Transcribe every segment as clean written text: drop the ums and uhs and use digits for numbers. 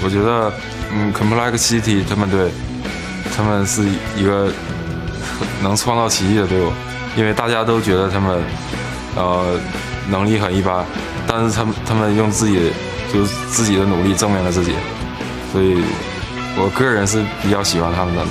我觉得，Complexity 他们是一个能创造奇迹的队伍，因为大家都觉得他们能力很一般，但是他们用自己的努力证明了自己，所以我个人是比较喜欢他们的。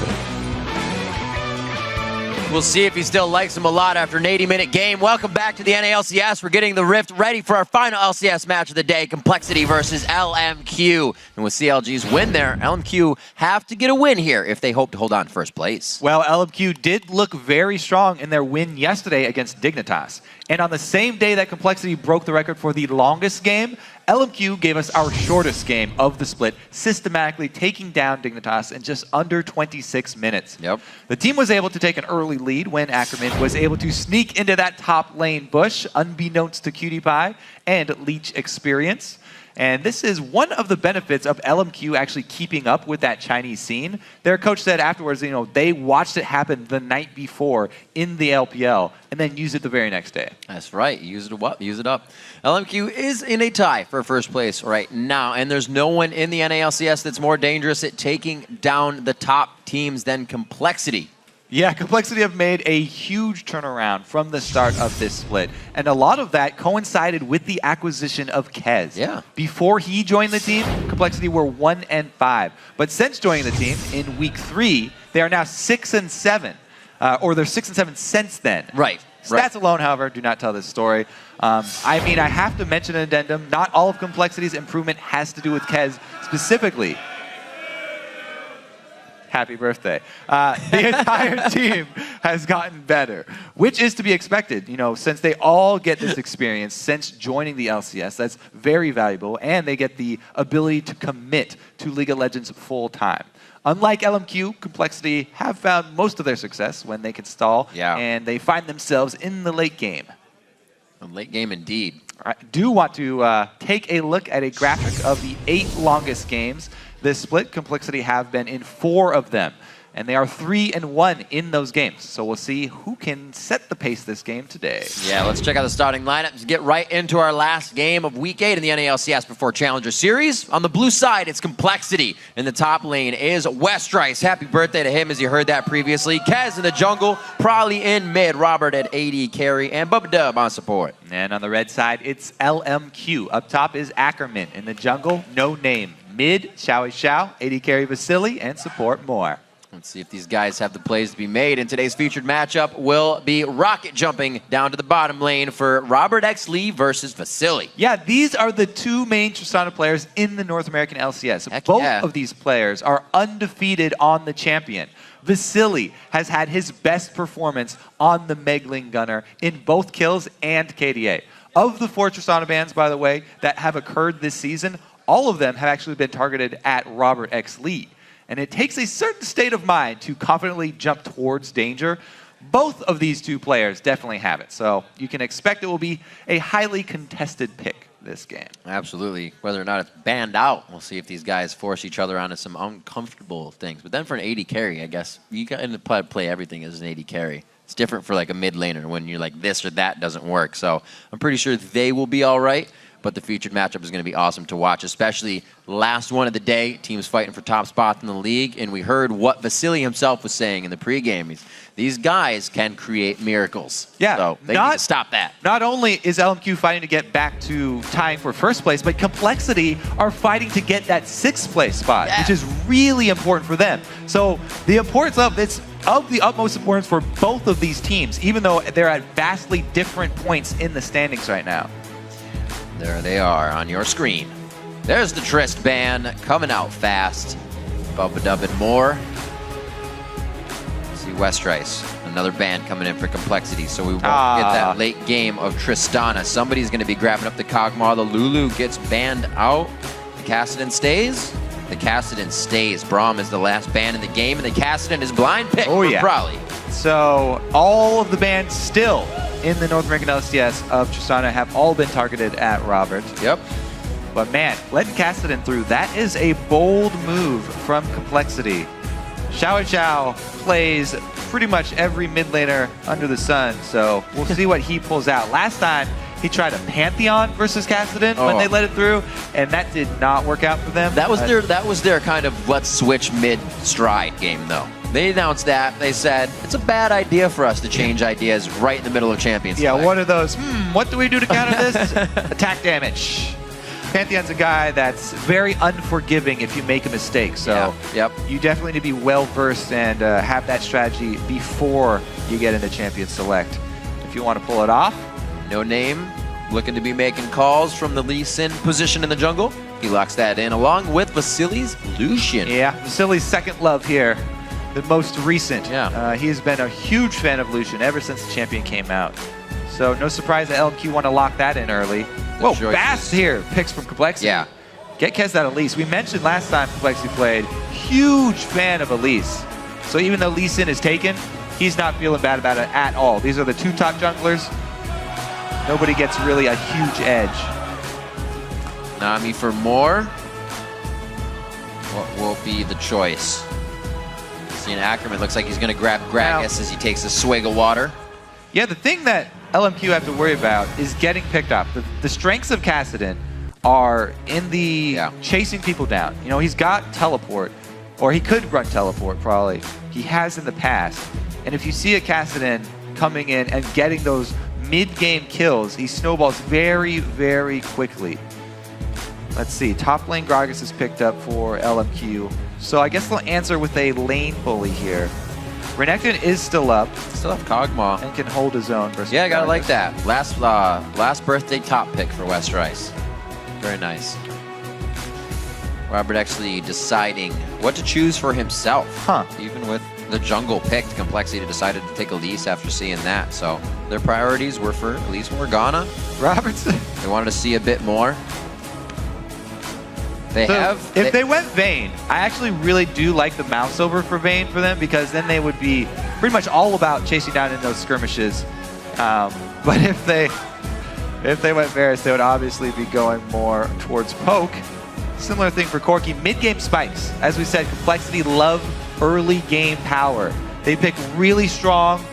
We'll see if he still likes him a lot after an 80-minute game. Welcome back to the NALCS. We're getting the Rift ready for our final LCS match of the day, Complexity versus LMQ. And with CLG's win there, LMQ have to get a win here if they hope to hold on to first place. Well, LMQ did look very strong in their win yesterday against Dignitas. And on the same day that Complexity broke the record for the longest game, LMQ gave us our shortest game of the split, systematically taking down Dignitas in just under 26 minutes. Yep. The team was able to take an early lead when Ackerman was able to sneak into that top lane bush, unbeknownst to Cutie Pie and Leech Experience. And this is one of the benefits of LMQ actually keeping up with that Chinese scene. Their coach said afterwards, you know, they watched it happen the night before in the LPL and then used it the very next day. That's right. Use it up. Use it up. LMQ is in a tie for first place right now, and there's no one in the NALCS that's more dangerous at taking down the top teams than Complexity. Yeah, Complexity have made a huge turnaround from the start of this split. And a lot of that coincided with the acquisition of Kez. Yeah. Before he joined the team, Complexity were 1-5. But since joining the team in week 3, they are now 6-7. Or they're 6-7 since then. Right. Stats alone, however, do not tell this story. I mean, I have to mention an addendum. Not all of Complexity's improvement has to do with Kez specifically. Happy birthday. The entire team has gotten better, which is to be expected, you know, since they all get this experience since joining the LCS. That's very valuable, and they get the ability to commit to League of Legends full time. Unlike LMQ, Complexity have found most of their success when they can stall, and they find themselves in the late game. A late game indeed. I do want to take a look at a graphic of the 8 longest games. This split, Complexity have been in 4 of them, and they are 3-1 in those games. So we'll see who can set the pace this game today. Yeah, let's check out the starting lineups. Get right into our last game of Week 8 in the NALCS before Challenger Series. On the blue side, it's Complexity. In the top lane is Westrice. Happy birthday to him, as you heard that previously. Kez in the jungle, probably in mid. Robert at AD carry, and Bubba Dub on support. And on the red side, it's LMQ. Up top is Ackerman. In the jungle, no name. Mid, Xiao Xiao, AD carry Vasily, and support more. Let's see if these guys have the plays to be made. And today's featured matchup will be rocket jumping down to the bottom lane for Robert X. Lee versus Vasily. Yeah, these are the 2 main Tristana players in the North American LCS. Heck Both yeah. of these players are undefeated on the champion. Vasily has had his best performance on the Megling Gunner in both kills and KDA. Of the 4 Tristana bans, by the way, that have occurred this season, all of them have actually been targeted at Robert X. Lee. And it takes a certain state of mind to confidently jump towards danger. Both of these 2 players definitely have it. So you can expect it will be a highly contested pick this game. Absolutely. Whether or not it's banned out, we'll see if these guys force each other onto some uncomfortable things. But then for an AD carry, I guess, you got to play everything as an AD carry. It's different for like a mid laner when you're like this or that doesn't work. So I'm pretty sure they will be all right. But the featured matchup is going to be awesome to watch, especially last one of the day. Teams fighting for top spots in the league. And we heard what Vasily himself was saying in the pregame. These guys can create miracles. Yeah. So they need to stop that. Not only is LMQ fighting to get back to tying for first place, but Complexity are fighting to get that 6th place spot, which is really important for them. So the importance of it's of the utmost importance for both of these teams, even though they're at vastly different points in the standings right now. There they are on your screen. There's the Trist ban coming out fast. Bubba Dub and more. See Westrice, another ban coming in for Complexity, so we won't get that late game of Tristana. Somebody's going to be grabbing up the Kog'Maw. The Lulu gets banned out. The Kassadin stays. The Kassadin stays. Braum is the last ban in the game, and the Kassadin is blind pick for Brawley. So all of the bans still in the North American LCS of Tristana have all been targeted at Robert. Yep. But man, letting Kassadin through, that is a bold move from Complexity. Xiao Xiao plays pretty much every mid laner under the sun, so we'll see what he pulls out. Last time, He tried a Pantheon versus Kassadin when they let it through, and that did not work out for them. That was their kind of let's switch mid-stride game, though. They announced that. They said, it's a bad idea for us to change ideas right in the middle of Champions. Yeah, one of those, what do we do to counter this? Attack damage. Pantheon's a guy that's very unforgiving if you make a mistake. So you definitely need to be well-versed and have that strategy before you get into Champion Select. If you want to pull it off. No Name looking to be making calls from the Lee Sin position in the jungle. He locks that in along with Vasili's Lucian. Yeah, Vasili's second love here. The most recent. Yeah. He's been a huge fan of Lucian ever since the champion came out. So no surprise that LMQ want to lock that in early. Whoa, Bast here picks from Complexity. Yeah. Get Kez that Elise. We mentioned last time Complexity played, huge fan of Elise. So even though Lee Sin is taken, he's not feeling bad about it at all. These are the two top junglers. Nobody gets really a huge edge. Nami for more. What will be the choice? Seeing Ackerman looks like he's going to grab Gragas as he takes a swig of water. Yeah, the thing that LMQ have to worry about is getting picked up. The strengths of Kassadin are in the chasing people down. You know, he's got teleport, or he could run teleport probably. He has in the past. And if you see a Kassadin coming in and getting those mid-game kills, he snowballs very, very quickly. Let's see, top lane Gragas is picked up for LMQ. So I guess they'll answer with a lane bully here. Renekton is still up. Still have Kog'Maw. And can hold his own versus Yeah, I gotta Gragas. like that. Last birthday top pick for West Rice. Very nice. Robert actually deciding what to choose for himself. Even with the jungle picked, Complexity decided to take Elise after seeing that. So their priorities were for Elise Morgana. Robertson. They wanted to see a bit more. If they went Vayne, I actually really do like the mouse over for Vayne for them, because then they would be pretty much all about chasing down in those skirmishes. But if they went Varus, they would obviously be going more towards poke. Similar thing for Corki. Mid-game spikes. As we said, Complexity love early game power. They pick really strong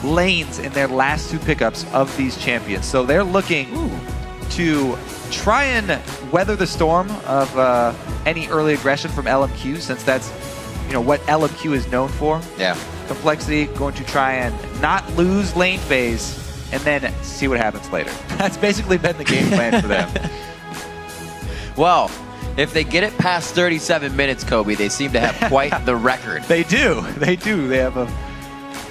lanes in their last two pickups of these champions. So they're looking to try and weather the storm of any early aggression from LMQ, since that's what LMQ is known for. Yeah. Complexity going to try and not lose lane phase and then see what happens later. That's basically been the game plan for them. Well, if they get it past 37 minutes, Kobe, they seem to have quite the record. They do. They do. They have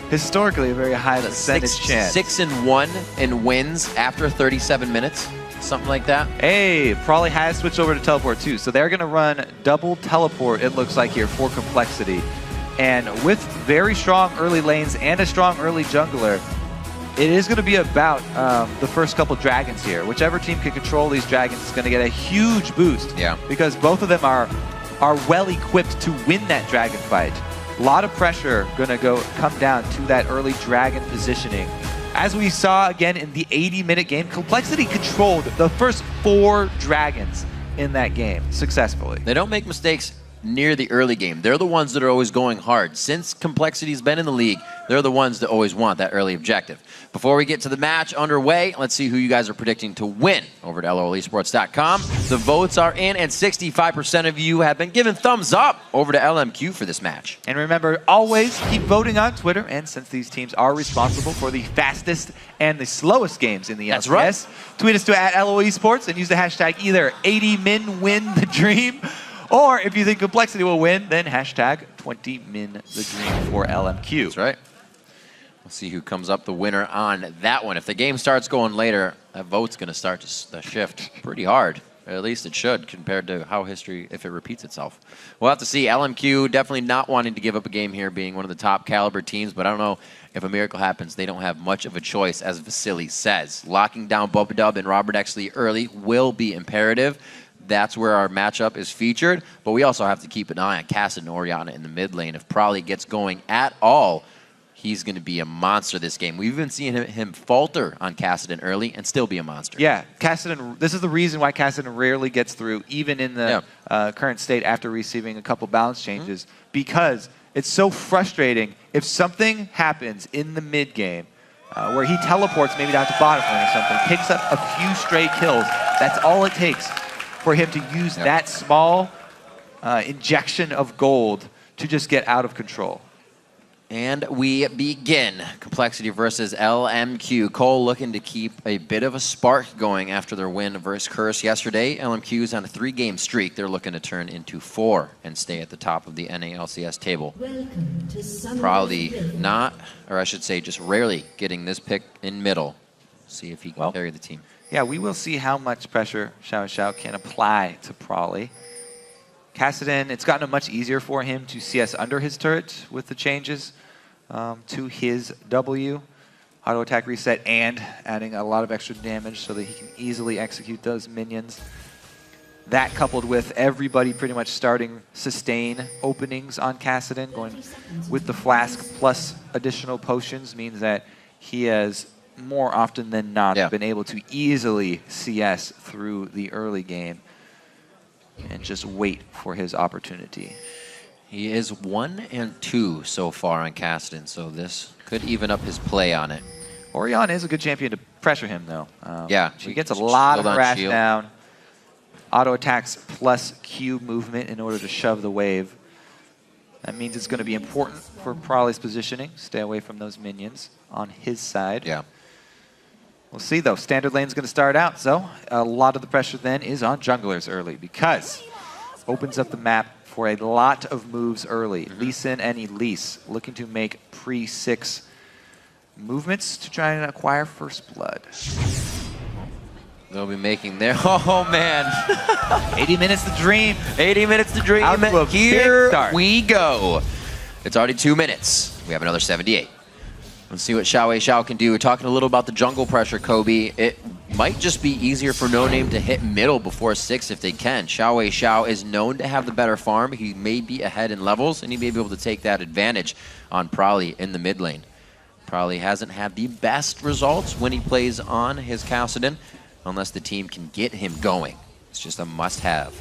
historically a very high percentage chance. 6-1 in wins after 37 minutes. Something like that. Hey, probably has switched over to teleport too. So they're going to run double teleport, it looks like here, for Complexity. And with very strong early lanes and a strong early jungler, it is going to be about the first couple dragons here. Whichever team can control these dragons is going to get a huge boost. Yeah. Because both of them are well equipped to win that dragon fight. A lot of pressure going to come down to that early dragon positioning. As we saw again in the 80-minute game, Complexity controlled the first 4 dragons in that game successfully. They don't make mistakes near the early game. They're the ones that are always going hard. Since Complexity's been in the league, they're the ones that always want that early objective. Before we get to the match underway, let's see who you guys are predicting to win over at LOLesports.com. The votes are in, and 65% of you have been given thumbs up over to LMQ for this match. And remember, always keep voting on Twitter, and since these teams are responsible for the fastest and the slowest games in the LCS, right. Tweet us to @LOEsports and use the hashtag either 80minwinthedream, or if you think Complexity will win, then hashtag 20minthedream for LMQ. That's right. We'll see who comes up the winner on that one. If the game starts going later, that vote's going to start to shift pretty hard. Or at least it should, compared to how history, if it repeats itself. We'll have to see. LMQ definitely not wanting to give up a game here, being one of the top caliber teams, but I don't know if a miracle happens. They don't have much of a choice, as Vasily says. Locking down Bubadub and Robert Exley early will be imperative. That's where our matchup is featured, but we also have to keep an eye on Kassadin and Orianna in the mid lane. If Prolly gets going at all, he's going to be a monster this game. We've even seen him falter on Kassadin early and still be a monster. Yeah, Kassadin, this is the reason why Kassadin rarely gets through, even in the current state after receiving a couple balance changes, because it's so frustrating. If something happens in the mid game, where he teleports maybe down to bottom lane or something, picks up a few stray kills. That's all it takes for him to use that small injection of gold to just get out of control. And we begin. Complexity versus LMQ. COL looking to keep a bit of a spark going after their win versus Curse yesterday. LMQ's on a 3-game streak. They're looking to turn into 4 and stay at the top of the NA/LCS table. Probably not, or I should say just rarely getting this pick in middle. See if he can carry the team. Yeah, we will see how much pressure Xiao can apply to Prawley. Kassadin, it's gotten much easier for him to CS under his turret with the changes to his W. Auto attack reset and adding a lot of extra damage so that he can easily execute those minions. That coupled with everybody pretty much starting sustain openings on Kassadin, going with the flask plus additional potions, means that he has more often than not been able to easily CS through the early game and just wait for his opportunity. He is 1 and 2 so far on Kassadin, so this could even up his play on it. Orion is a good champion to pressure him, though. He gets a Shield lot of on harass shield. down. Auto attacks plus Q movement in order to shove the wave. That means it's going to be important for Prawley's positioning. Stay away from those minions on his side. Yeah. We'll see, though. Standard lane's going to start out, so a lot of the pressure then is on junglers early because opens up the map for a lot of moves early. Lee Sin and Elise looking to make pre-6 movements to try and acquire first blood. They'll be making their... Oh, man. 80 minutes to dream. 80 minutes to dream. Out to a Here big start. we go. It's already 2 minutes. We have another 78. Let's see what Xiao can do. We're talking a little about the jungle pressure, Kobe. It might just be easier for No Name to hit middle before 6 if they can. Xiao is known to have the better farm. He may be ahead in levels, and he may be able to take that advantage on Prawley in the mid lane. Prawley hasn't had the best results when he plays on his Kassadin, unless the team can get him going. It's just a must-have.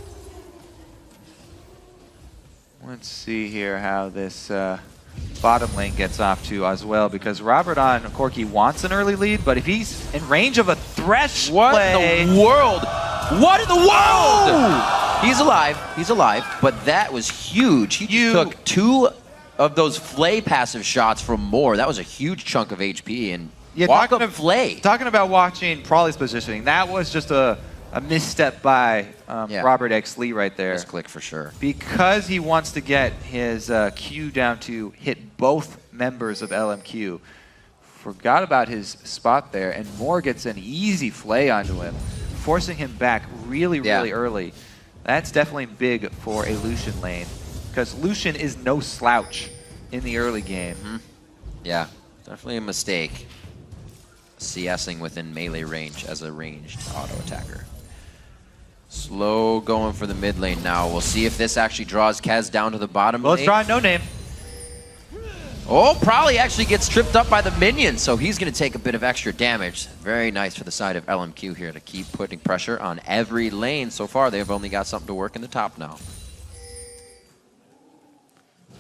Let's see here how this bottom lane gets off to as well, because Robert on Corki wants an early lead, but if he's in range of a Thresh play... in the world? What in the world? He's alive, but that was huge. He took 2 of those Flay passive shots from Moore. That was a huge chunk of HP, and walk up Flay. Talking about watching Prawley's positioning, that was just a misstep by Robert X. Lee right there. Misclick for sure. Because he wants to get his Q down to hit both members of LMQ. Forgot about his spot there, and Moore gets an easy Flay onto him, forcing him back really early. That's definitely big for a Lucian lane, because Lucian is no slouch in the early game. Yeah, definitely a mistake. CSing within melee range as a ranged auto attacker. Slow going for the mid lane now. We'll see if this actually draws Kez down to the bottom lane. Well, it's drawing No Name. Oh, Prawley actually gets tripped up by the minion, so he's going to take a bit of extra damage. Very nice for the side of LMQ here to keep putting pressure on every lane. So far, they've only got something to work in the top now.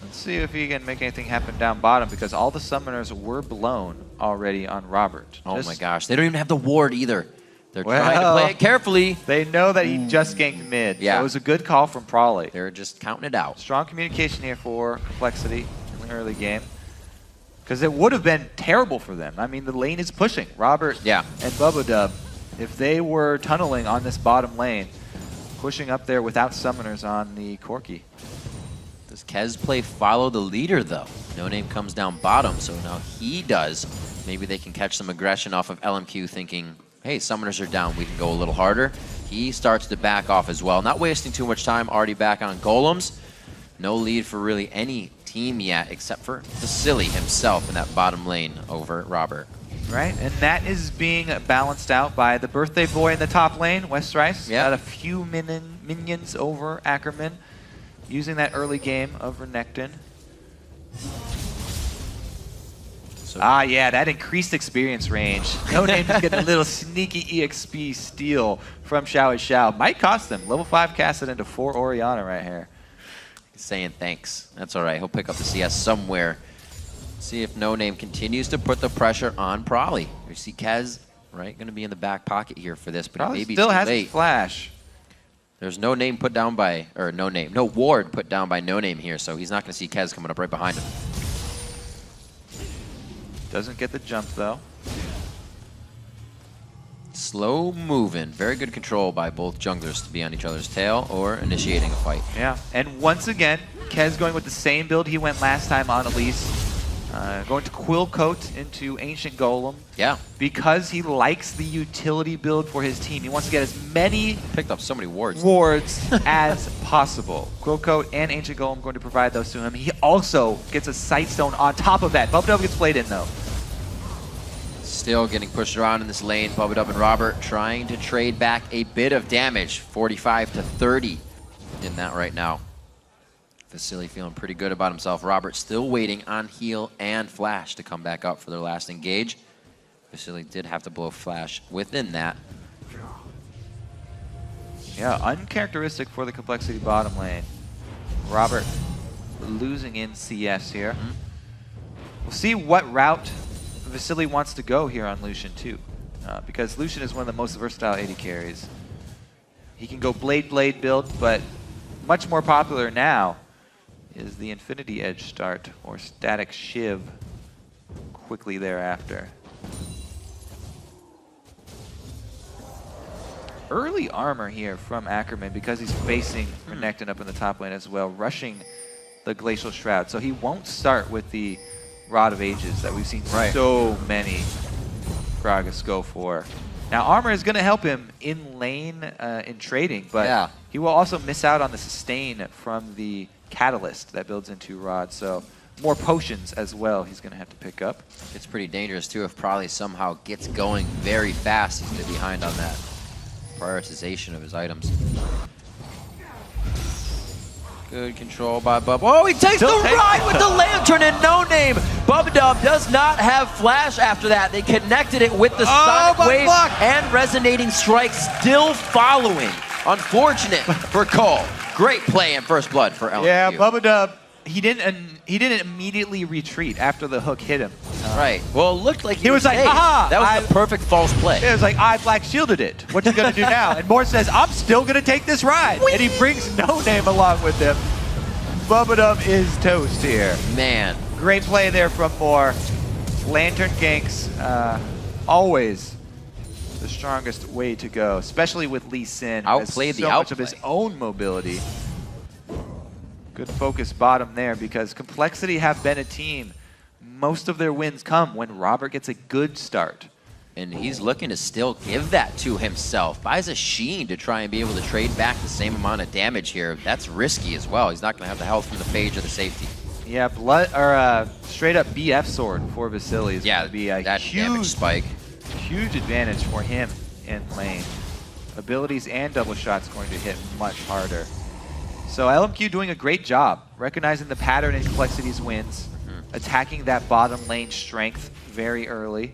Let's see if he can make anything happen down bottom, because all the summoners were blown already on Robert. Oh my gosh, they don't even have the ward either. They're trying to play it carefully. They know that he just ganked mid. Yeah. So it was a good call from Prawley. They're just counting it out. Strong communication here for Complexity in the early game, because it would have been terrible for them. I mean, the lane is pushing. Robert and Bubba Dub, if they were tunneling on this bottom lane, pushing up there without summoners on the Corki. Does Kez play follow the leader, though? No Name comes down bottom, so now he does. Maybe they can catch some aggression off of LMQ thinking, hey, summoners are down, we can go a little harder. He starts to back off as well. Not wasting too much time, already back on golems. No lead for really any team yet, except for the Silly himself in that bottom lane over Robert. Right, and that is being balanced out by the birthday boy in the top lane, West Rice. Got a few minions over Ackerman, using that early game of Renekton. So, yeah, that increased experience range. No Name just getting a little sneaky EXP steal from Xiao. Might cost them. Level 5 casted into 4 Orianna right here. He's saying thanks. That's all right. He'll pick up the CS somewhere. See if No Name continues to put the pressure on Prolly. We see Kez, right, going to be in the back pocket here for this, but Probably maybe still too has late. his flash. There's no ward put down by No Name here, so he's not going to see Kez coming up right behind him. Doesn't get the jump though. Slow moving, very good control by both junglers to be on each other's tail or initiating a fight. Yeah, and once again, Kez going with the same build he went last time on Elise. Going to Quill Coat into Ancient Golem. Yeah. Because he likes the utility build for his team. He wants to get as many Picked up so many wards as possible. Quill Coat and Ancient Golem going to provide those to him. He also gets a Sight Stone on top of that. Bubba gets played in though. Still getting pushed around in this lane. Bubba and Robert trying to trade back a bit of damage. 45 to 30 in that right now. Vasily feeling pretty good about himself. Robert still waiting on heal and flash to come back up for their last engage. Vasily did have to blow flash within that. Yeah, uncharacteristic for the Complexity bottom lane. Robert losing in CS here. We'll see what route Vasily wants to go here on Lucian too. Because Lucian is one of the most versatile AD carries. He can go Blade build, but much more popular now is the Infinity Edge start or Static Shiv quickly thereafter. Early armor here from Ackerman because he's facing Renekton up in the top lane as well, rushing the Glacial Shroud. So he won't start with the Rod of Ages that we've seen so many Gragas go for. Now armor is going to help him in lane in trading, but he will also miss out on the sustain from the Catalyst that builds into Rod. So more potions as well he's going to have to pick up. It's pretty dangerous too if Prolly somehow gets going very fast. He's behind on that prioritization of his items. Good control by Bubba. Oh, he takes the ride with the lantern and No Name. Bubba does not have flash after that. They connected it with the Sonic Wave and Resonating Strike still following. Unfortunate for COL. Great play in First Blood for LMQ. Yeah, Bubba he didn't immediately retreat after the hook hit him. Right. Well, it looked like he was like, aha! That was the perfect false play. It was like, I black shielded it. What you gonna do now? And Moore says, I'm still gonna take this ride. Whee! And he brings No Name along with him. Bubba is toast here. Man. Great play there from Moore. Lantern ganks, always the strongest way to go, especially with Lee Sin. Outplayed the so much of his own mobility. Good focus bottom there because Complexity have been a team. Most of their wins come when Robert gets a good start. And he's looking to still give that to himself. Buys a Sheen to try and be able to trade back the same amount of damage here. That's risky as well. He's not going to have the health from the Phage or the safety. Yeah, straight up BF sword for Vasily is going to be a huge spike. Huge advantage for him in lane. Abilities and double shots going to hit much harder. So LMQ doing a great job recognizing the pattern in Complexity's wins, attacking that bottom lane strength very early,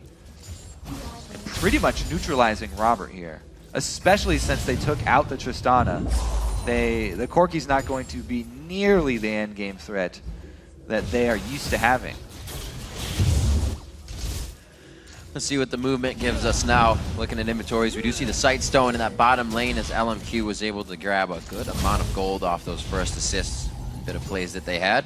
and pretty much neutralizing Robert here, especially since they took out the Tristana. The Corki's not going to be nearly the end game threat that they are used to having. Let's see what the movement gives us now. Looking at inventories, we do see the Sight Stone in that bottom lane as LMQ was able to grab a good amount of gold off those first assists. A bit of plays that they had.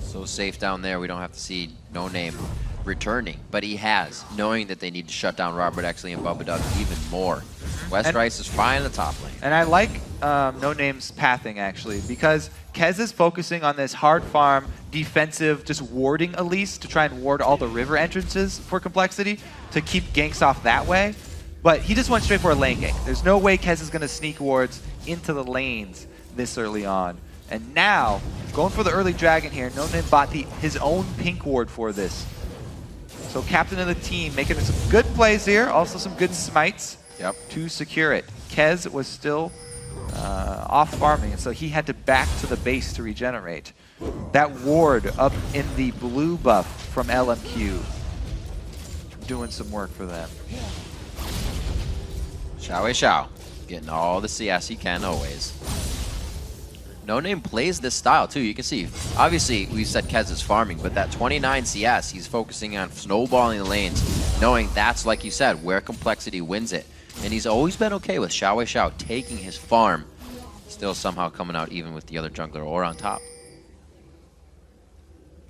So safe down there, we don't have to see No Name returning, but he has, knowing that they need to shut down Robert Exley and Bubba Dub even more. West Rice is fine in the top lane. And I like No Name's pathing actually, because Kez is focusing on this hard farm, defensive, just warding Elise to try and ward all the river entrances for Complexity to keep ganks off that way. But he just went straight for a lane gank. There's no way Kez is going to sneak wards into the lanes this early on. And now, going for the early dragon here, No Name bought his own pink ward for this. So captain of the team making some good plays here, also some good smites to secure it. Kez was still off farming, and so he had to back to the base to regenerate. That ward up in the blue buff from LMQ doing some work for them. Xiao Wei Xiao, getting all the CS he can always. No Name plays this style too. You can see, obviously, we said Kez is farming, but that 29 CS, he's focusing on snowballing the lanes, knowing that's, like you said, where complexity wins it. And he's always been okay with Xiao taking his farm, still somehow coming out even with the other jungler or on top.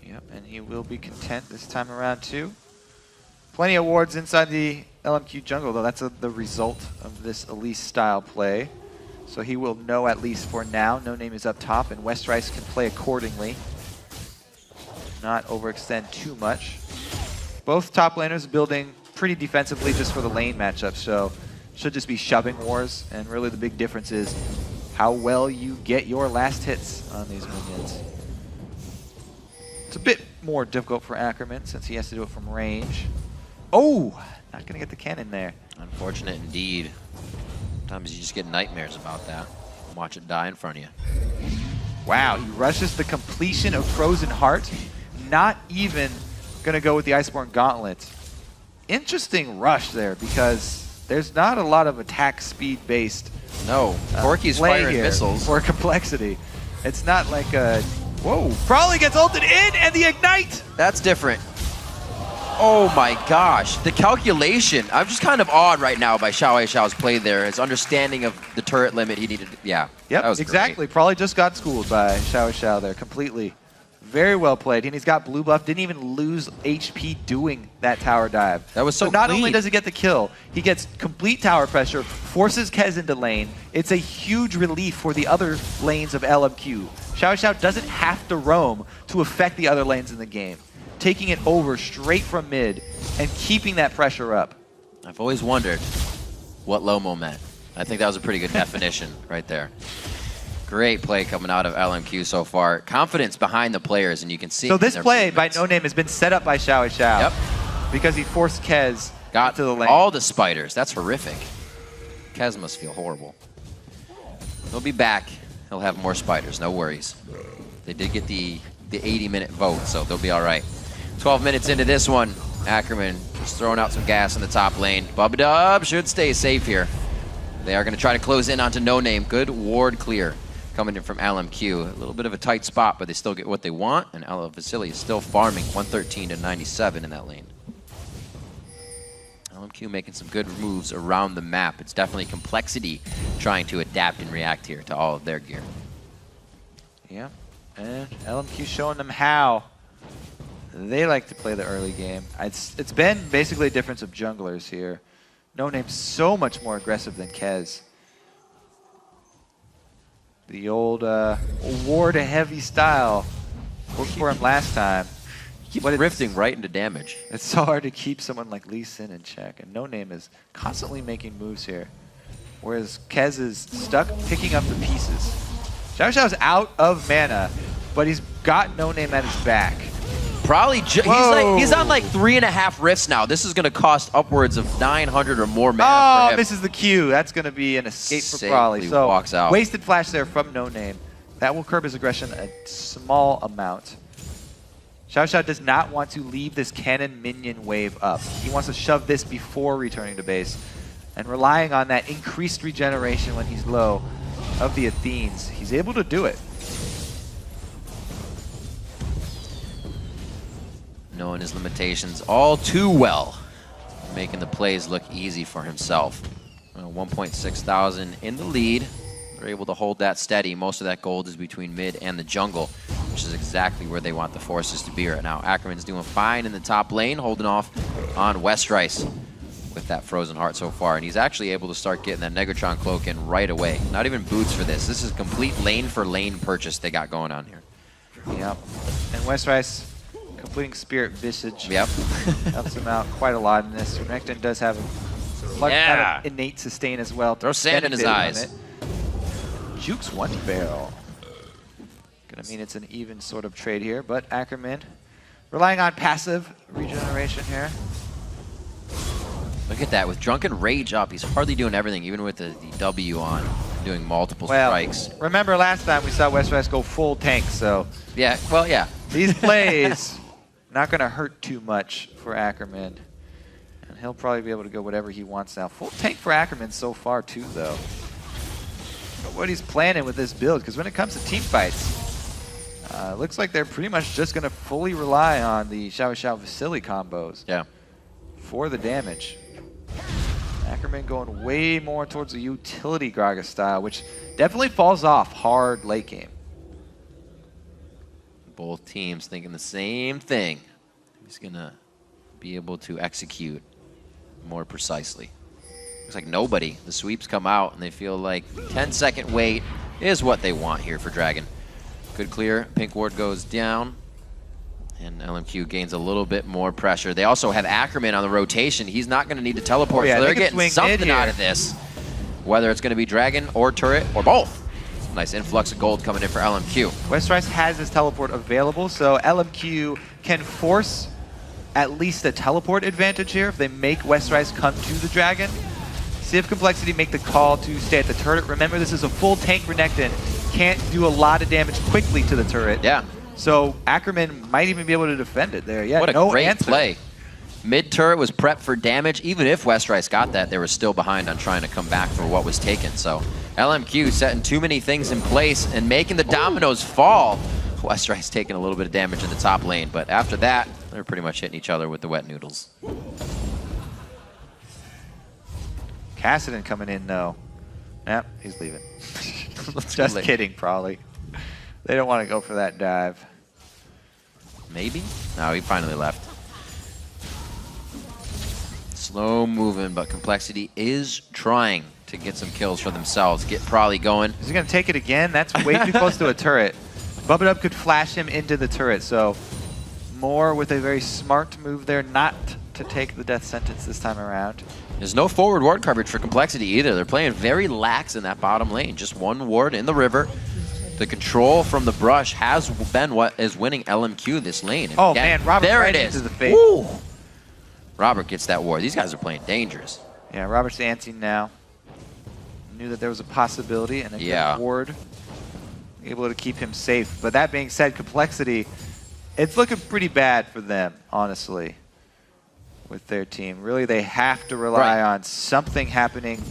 Yep, and he will be content this time around too. Plenty of wards inside the LMQ jungle, though. That's the result of this Elise style play. So he will know, at least for now. No Name is up top, and Westrice can play accordingly. Not overextend too much. Both top laners building pretty defensively just for the lane matchup, so should just be shoving wars. And really the big difference is how well you get your last hits on these minions. It's a bit more difficult for Ackerman since he has to do it from range. Oh, not going to get the cannon there. Unfortunate indeed. Sometimes you just get nightmares about that. Watch it die in front of you. Wow, he rushes the completion of Frozen Heart. Not even going to go with the Iceborne Gauntlet. Interesting rush there because there's not a lot of attack speed based. No, Corky's firing missiles. For complexity. It's not like a... Whoa, Probably gets ulted in and the Ignite! That's different. Oh my gosh, the calculation. I'm just kind of awed right now by Xiao's play there. His understanding of the turret limit he needed. Yeah. Yep, that was exactly. Great. Probably just got schooled by Xiao there completely. Very well played. And he's got blue buff. Didn't even lose HP doing that tower dive. That was so not clean. only does he get the kill, he gets complete tower pressure, forces Kez into lane. It's a huge relief for the other lanes of LMQ. Xiao doesn't have to roam to affect the other lanes in the game. Taking it over straight from mid and keeping that pressure up. I've always wondered what Lomo meant. I think that was a pretty good definition right there. Great play coming out of LMQ so far. Confidence behind the players, and you can see. So this play by No Name has been set up by Xiao. Yep. Because he forced Kez Got into the lane. all the spiders. That's horrific. Kez must feel horrible. He'll be back. He'll have more spiders. No worries. They did get the 80-minute vote, so they'll be all right. 12 minutes into this one, Ackerman just throwing out some gas in the top lane. Bubba should stay safe here. They are going to try to close in onto No Name. Good ward clear coming in from LMQ. A little bit of a tight spot, but they still get what they want, and Vasily is still farming 113 to 97 in that lane. LMQ making some good moves around the map. It's definitely complexity trying to adapt and react here to all of their gear. Yeah, and LMQ showing them how they like to play the early game. It's been basically a difference of junglers here. No Name's so much more aggressive than Kez. The old ward-heavy style worked for him last time. Keep drifting right into damage. It's so hard to keep someone like Lee Sin in check, and No Name is constantly making moves here. Whereas Kez is stuck picking up the pieces. Xiao's out of mana, but he's got No Name at his back. Probably, he's on like 3.5 rifts now. This is going to cost upwards of 900 or more mana for him. Misses the Q. That's going to be an escape for Probably. So walks out. Wasted flash there from No Name. That will curb his aggression a small amount. Xiao does not want to leave this cannon minion wave up. He wants to shove this before returning to base. And relying on that increased regeneration when he's low of the Athenes, he's able to do it. Knowing his limitations all too well, making the plays look easy for himself. 1.6 thousand in the lead. They're able to hold that steady. Most of that gold is between mid and the jungle, which is exactly where they want the forces to be right now. Ackerman's doing fine in the top lane, holding off on Westrice with that Frozen Heart so far. And he's actually able to start getting that Negatron Cloak in right away. Not even boots for this. This is a complete lane for lane purchase they got going on here. Yep. And Westrice completing Spirit Visage. Yep. Helps him out quite a lot in this. Renekton does have a innate sustain as well. Throw sand in his eyes. Jukes one barrel. Gonna mean it's an even sort of trade here, but Ackerman relying on passive regeneration here. Look at that, with Drunken Rage up, he's hardly doing everything, even with the W on, doing multiple strikes. Remember last time we saw Westrice go full tank, so... Yeah, well, yeah. These plays, not gonna hurt too much for Ackerman. And he'll probably be able to go whatever he wants now. Full tank for Ackerman so far too, though. what he's planning with this build, because when it comes to team fights, looks like they're pretty much just going to fully rely on the Xiao Vasily combos for the damage. Ackerman going way more towards the utility Gragas style, which definitely falls off hard late game. Both teams thinking the same thing. He's going to be able to execute more precisely. Looks like nobody. The sweeps come out, and they feel like 10-second wait is what they want here for Dragon. Good clear. Pink ward goes down, and LMQ gains a little bit more pressure. They also have Ackerman on the rotation. He's not going to need to teleport, so they're getting something out of this. Whether it's going to be Dragon or Turret or both. Nice influx of gold coming in for LMQ. Westrice has his teleport available, so LMQ can force at least a teleport advantage here if they make Westrice come to the Dragon. See if Complexity make the call to stay at the turret. Remember, this is a full tank Renekton. Can't do a lot of damage quickly to the turret. Yeah. So Ackerman might even be able to defend it there. Yeah, what a great play. Mid-turret was prepped for damage. Even if Westrice got that, they were still behind on trying to come back for what was taken. So LMQ setting too many things in place and making the dominoes fall. Westrice taking a little bit of damage in the top lane, but after that, they're pretty much hitting each other with the wet noodles. Kassadin coming in though. Yep, he's leaving. Just kidding, probably. They don't want to go for that dive. Maybe? No, he finally left. Slow moving, but Complexity is trying to get some kills for themselves. Get Prolly going. Is he going to take it again? That's way too close to a turret. Bubba could flash him into the turret, so more with a very smart move there, not to take the death sentence this time around. There's no forward ward coverage for Complexity either. They're playing very lax in that bottom lane. Just one ward in the river. The control from the brush has been what is winning LMQ this lane. And oh again, man, Robert there right it is. Into the face. Woo! Robert gets that ward. These guys are playing dangerous. Yeah, Robert's antsy now. Knew that there was a possibility, and a good ward able to keep him safe. But that being said, Complexity, it's looking pretty bad for them, honestly, with their team. Really, they have to rely on something happening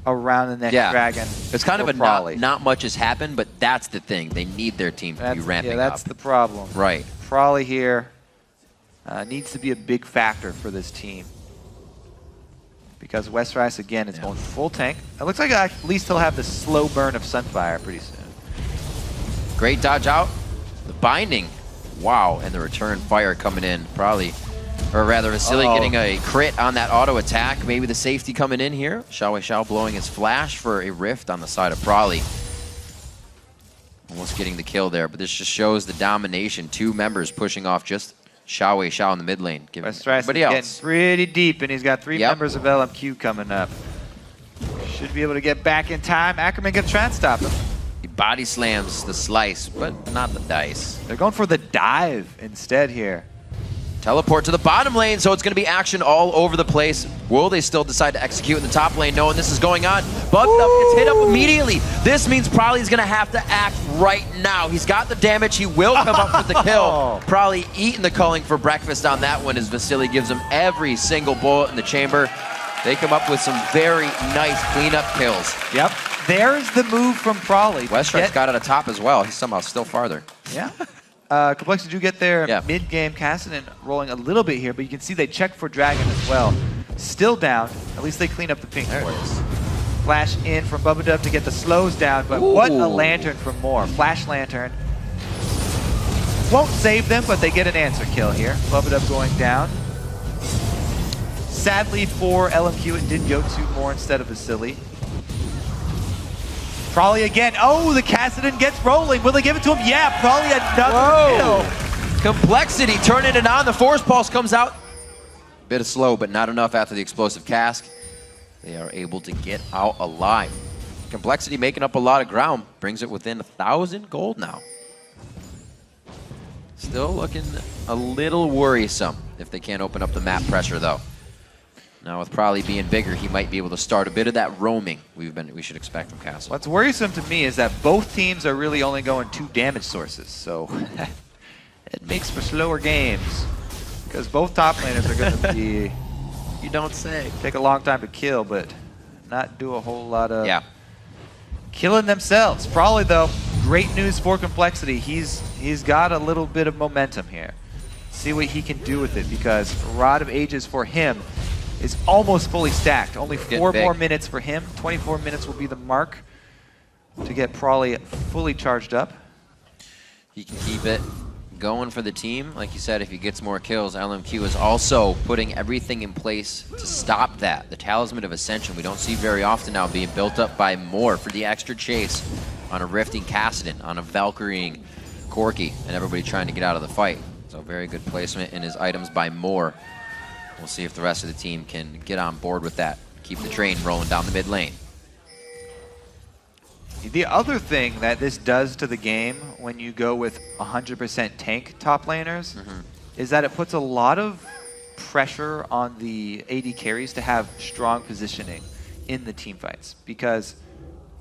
around the next Dragon. It's kind of a not much has happened, but that's the thing. They need their team to be ramping up. Yeah, that's the problem. Right. Prolly here needs to be a big factor for this team. Because Westrice, again, is going full tank. It looks like at least he'll have the slow burn of Sunfire pretty soon. Great dodge out. The binding. Wow. And the return fire coming in. Probably, or rather, Vasily getting a crit on that auto attack. Maybe the safety coming in here. Xiao blowing his flash for a rift on the side of Prolly. Almost getting the kill there, but this just shows the domination. Two members pushing off just Xiao in the mid lane. Westrice is getting pretty deep, and he's got three members of LMQ coming up. Should be able to get back in time. Ackerman gonna try and stop him. He body slams the slice, but not the dice. They're going for the dive instead here. Teleport to the bottom lane, so it's going to be action all over the place. Will they still decide to execute in the top lane knowing this is going on? Bugged up, gets hit up immediately. This means Prolly's going to have to act right now. He's got the damage. He will come up with the kill. Prolly eating the culling for breakfast on that one as Vasily gives him every single bullet in the chamber. They come up with some very nice cleanup kills. Yep. There's the move from Prolly. Westrice got it on top as well. He's somehow still farther. Yeah. Complexity do get there mid-game. Kassadin rolling a little bit here, but you can see they check for Dragon as well. Still down. At least they clean up the pink wards. Flash in from Bubba to get the slows down, but what a lantern from Moore. Flash lantern. Won't save them, but they get an answer kill here. Bubba going down. Sadly for LMQ, it did go to Moore instead of Vasily. Prolly again. Oh, the Kassadin gets rolling. Will they give it to him? Yeah, Prolly another kill. Complexity turning it on. The Force Pulse comes out. Bit of slow, but not enough after the explosive cask. They are able to get out alive. Complexity making up a lot of ground. Brings it within 1,000 gold now. Still looking a little worrisome if they can't open up the map pressure, though. Now, with Prolly being bigger, he might be able to start a bit of that roaming we should expect from Castle. What's worrisome to me is that both teams are really only going 2 damage sources, so it makes for slower games. Because both top laners are going to be... You don't say. Take a long time to kill, but not do a whole lot of killing themselves. Probably though, great news for Complexity. He's got a little bit of momentum here. See what he can do with it, because Rod of Ages for him is almost fully stacked. Only 4 more minutes for him. 24 minutes will be the mark to get Prawley fully charged up. He can keep it going for the team. Like you said, if he gets more kills, LMQ is also putting everything in place to stop that. The Talisman of Ascension we don't see very often now being built up by Moore for the extra chase on a Rifting Kassadin, on a Valkyrie Corki, and everybody trying to get out of the fight. So very good placement in his items by Moore. We'll see if the rest of the team can get on board with that. Keep the train rolling down the mid lane. The other thing that this does to the game when you go with 100% tank top laners is that it puts a lot of pressure on the AD carries to have strong positioning in the team fights, because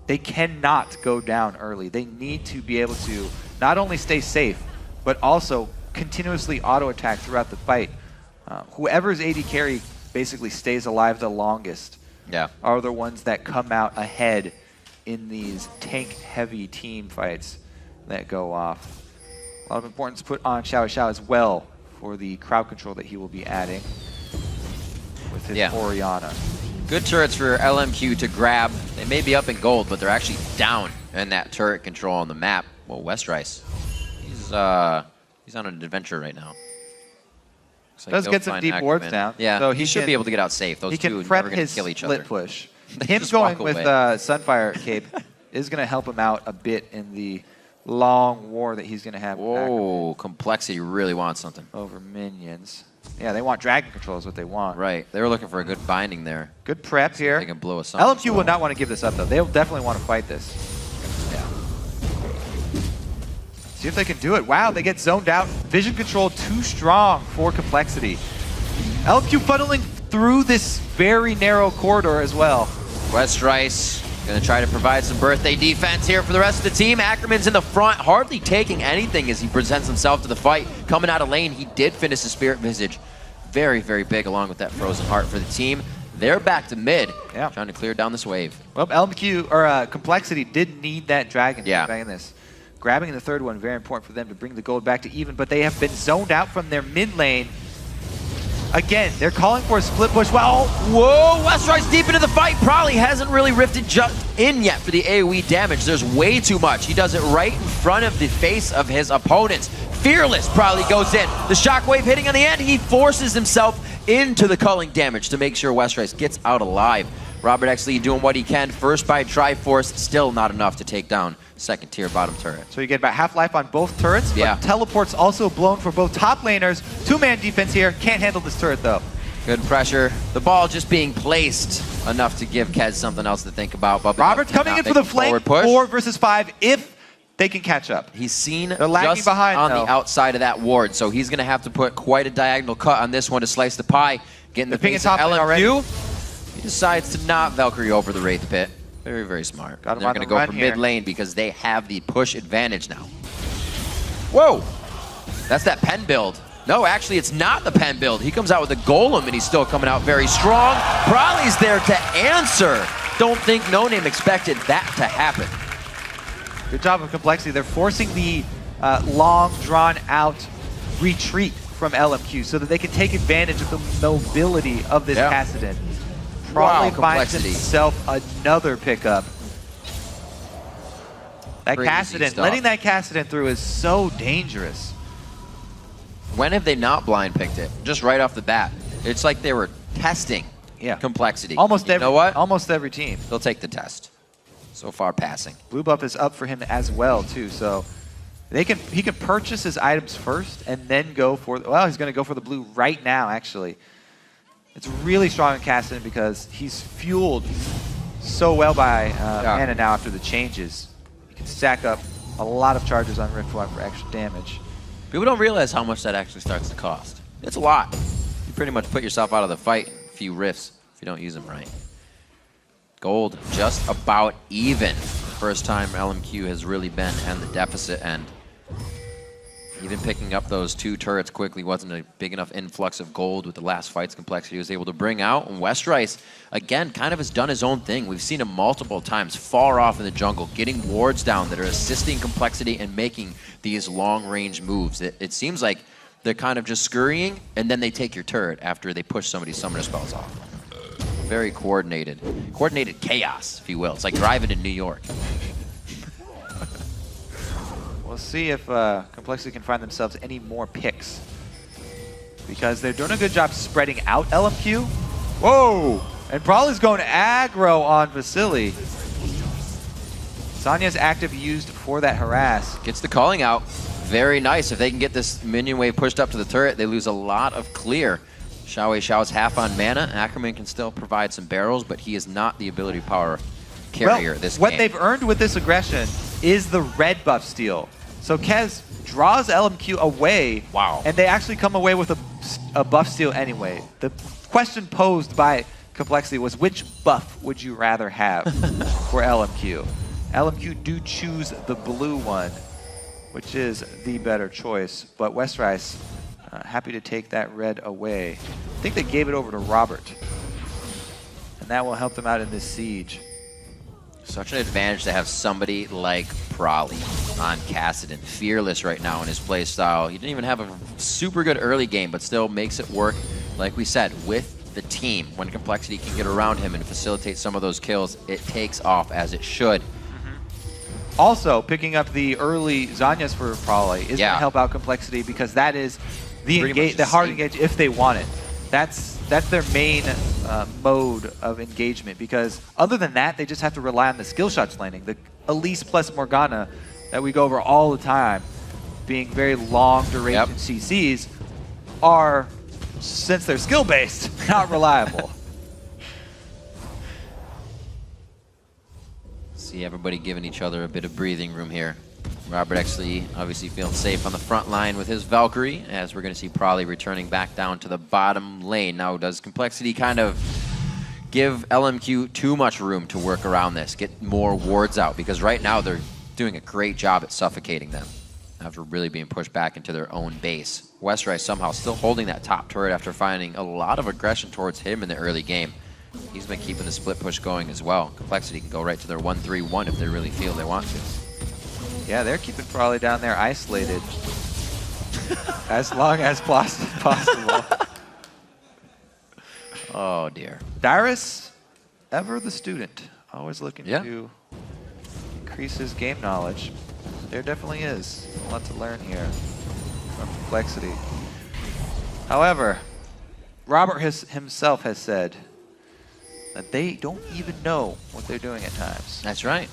they cannot go down early. They need to be able to not only stay safe, but also continuously auto-attack throughout the fight. Whoever's AD carry basically stays alive the longest are the ones that come out ahead in these tank-heavy team fights that go off. A lot of importance put on Xiao Xiao as well for the crowd control that he will be adding with his Orianna. Good turrets for LMQ to grab. They may be up in gold, but they're actually down in that turret control on the map. Well, Westrice, he's on an adventure right now. Like does get some deep wards down. Yeah, so he should be able to get out safe. Those two are never going to kill each other. He can prep his split push. Him going with Sunfire Cape is going to help him out a bit in the long war that he's going to have. Whoa, Complexity really wants something. Over minions. Yeah, they want dragon control is what they want. Right. They were looking for a good binding there. Good prep here. They can blow us up. LMQ will not want to give this up, though. They'll definitely want to fight this. Yeah. See if they can do it. Wow, they get zoned out. Vision control too strong for Complexity. LMQ funneling through this very narrow corridor as well. Westrice going to try to provide some birthday defense here for the rest of the team. Ackerman's in the front, hardly taking anything as he presents himself to the fight. Coming out of lane, he did finish the Spirit Visage. Very, very big along with that Frozen Heart for the team. They're back to mid, trying to clear down this wave. Well, LMQ, or Complexity, did need that dragon back in this. Grabbing the third one, very important for them to bring the gold back to even, but they have been zoned out from their mid lane. Again, they're calling for a split push. Well, whoa, Westrice deep into the fight. Probably hasn't really rifted just in yet for the AoE damage. There's way too much. He does it right in front of the face of his opponents. Fearless probably goes in. The shockwave hitting on the end. He forces himself into the culling damage to make sure Westrice gets out alive. Robert Exley doing what he can. First by Triforce, still not enough to take down second tier bottom turret. So you get about half life on both turrets, but teleport's also blown for both top laners. Two-man defense here. Can't handle this turret, though. Good pressure. The ball just being placed enough to give Kez something else to think about. But Robert's coming in for the flank. 4 versus 5 if they can catch up. He's seen They're lagging just behind, on the outside of that ward, so he's going to have to put quite a diagonal cut on this one to slice the pie. Getting the face of LMQ. He decides to not Valkyrie over the Wraith Pit. Very, very smart. They're going to go for mid lane because they have the push advantage now. Whoa! That's that pen build. No, actually, it's not the pen build. He comes out with a golem, and he's still coming out very strong. Prawley's there to answer. Don't think No Name expected that to happen. Good job of Complexity. They're forcing the long, drawn-out retreat from LMQ so that they can take advantage of the mobility of this Kassadin. Probably finds himself another pickup. That Kassadin, letting that Kassadin through is so dangerous. When have they not blind picked it? Just right off the bat. It's like they were testing Complexity. Almost you know what? Almost every team. They'll take the test. So far passing. Blue buff is up for him as well too, so he can purchase his items first and then go for well, he's going to go for the blue right now actually. It's really strong in Kassadin because he's fueled so well by mana now after the changes. He can stack up a lot of charges on Rift 1 for extra damage. People don't realize how much that actually starts to cost. It's a lot. You pretty much put yourself out of the fight in a few rifts if you don't use them right. Gold just about even. First time LMQ has really been in the deficit end. Even picking up those 2 turrets quickly wasn't a big enough influx of gold with the last fight's complexity he was able to bring out. And Westrice, again, kind of has done his own thing. We've seen him multiple times far off in the jungle, getting wards down that are assisting complexity and making these long-range moves. It seems like they're kind of just scurrying, and then they take your turret after they push somebody's summoner spells off. Very coordinated. Coordinated chaos, if you will. It's like driving in New York. We'll see if Complexity can find themselves any more picks, because they're doing a good job spreading out LMQ. Whoa! And Brawly's going aggro on Vasily. Zanya's active used for that harass. Gets the calling out. Very nice. If they can get this minion wave pushed up to the turret, they lose a lot of clear. Xiao's half on mana. Ackerman can still provide some barrels, but he is not the ability power carrier this game. What they've earned with this aggression is the red buff steal. So Kez draws LMQ away, wow, and they actually come away with a buff steal anyway. The question posed by Complexity was, which buff would you rather have for LMQ? LMQ do choose the blue one, which is the better choice, but Westrice happy to take that red away. I think they gave it over to Robert, and that will help them out in this siege. Such an advantage to have somebody like Prolly on Kassadin. Fearless right now in his play style. He didn't even have a super good early game, but still makes it work, like we said, with the team. When Complexity can get around him and facilitate some of those kills, it takes off as it should. Also, picking up the early Zanyas for Prolly is going to help out Complexity, because that is the hard engage if they want it. That's their main mode of engagement, because other than that, they just have to rely on the skill shots landing. The Elise plus Morgana that we go over all the time, being very long duration CCs, are, since they're skill-based, not reliable. See everybody giving each other a bit of breathing room here. Robert actually obviously feeling safe on the front line with his Valkyrie, as we're going to see Prolly returning back down to the bottom lane. Now, does Complexity kind of give LMQ too much room to work around this, get more wards out? Because right now they're doing a great job at suffocating them after really being pushed back into their own base. Westrice somehow still holding that top turret after finding a lot of aggression towards him in the early game. He's been keeping the split push going as well. Complexity can go right to their 1-3-1 if they really feel they want to. Yeah, they're keeping Prolly down there isolated as long as possible. Oh, dear. Dyrus, ever the student, always looking to increase his game knowledge. There definitely is a lot to learn here from Complexity. However, Robert himself has said that they don't even know what they're doing at times. That's right.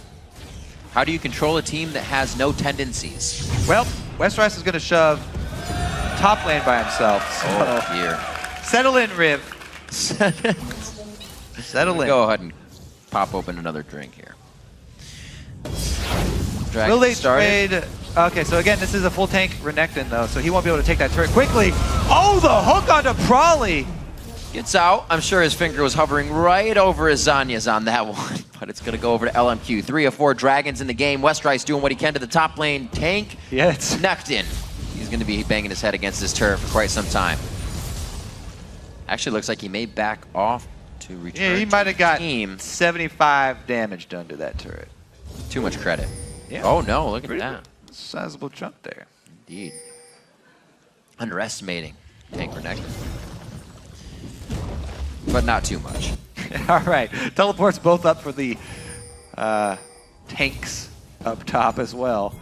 How do you control a team that has no tendencies? Well, Westrice is going to shove top lane by himself. So oh, dear. Settle in, Riv. Settle in. Go ahead and pop open another drink here. Will they trade? Okay, so again, this is a full tank Renekton, though, so he won't be able to take that turret quickly. Oh, the hook onto Prolly! Gets out. I'm sure his finger was hovering right over his Zanya's on that one, but it's going to go over to LMQ. 3 of 4 dragons in the game. Westrice doing what he can to the top lane. Tank necked in. He's going to be banging his head against this turret for quite some time. Actually, looks like he may back off to return. Yeah, he might have got 75 damage done to that turret. Too much credit. Yeah. Oh, no, look at that. Sizable chunk there. Indeed. Underestimating Tank Renekton. But not too much. All right, teleports both up for the tanks up top as well.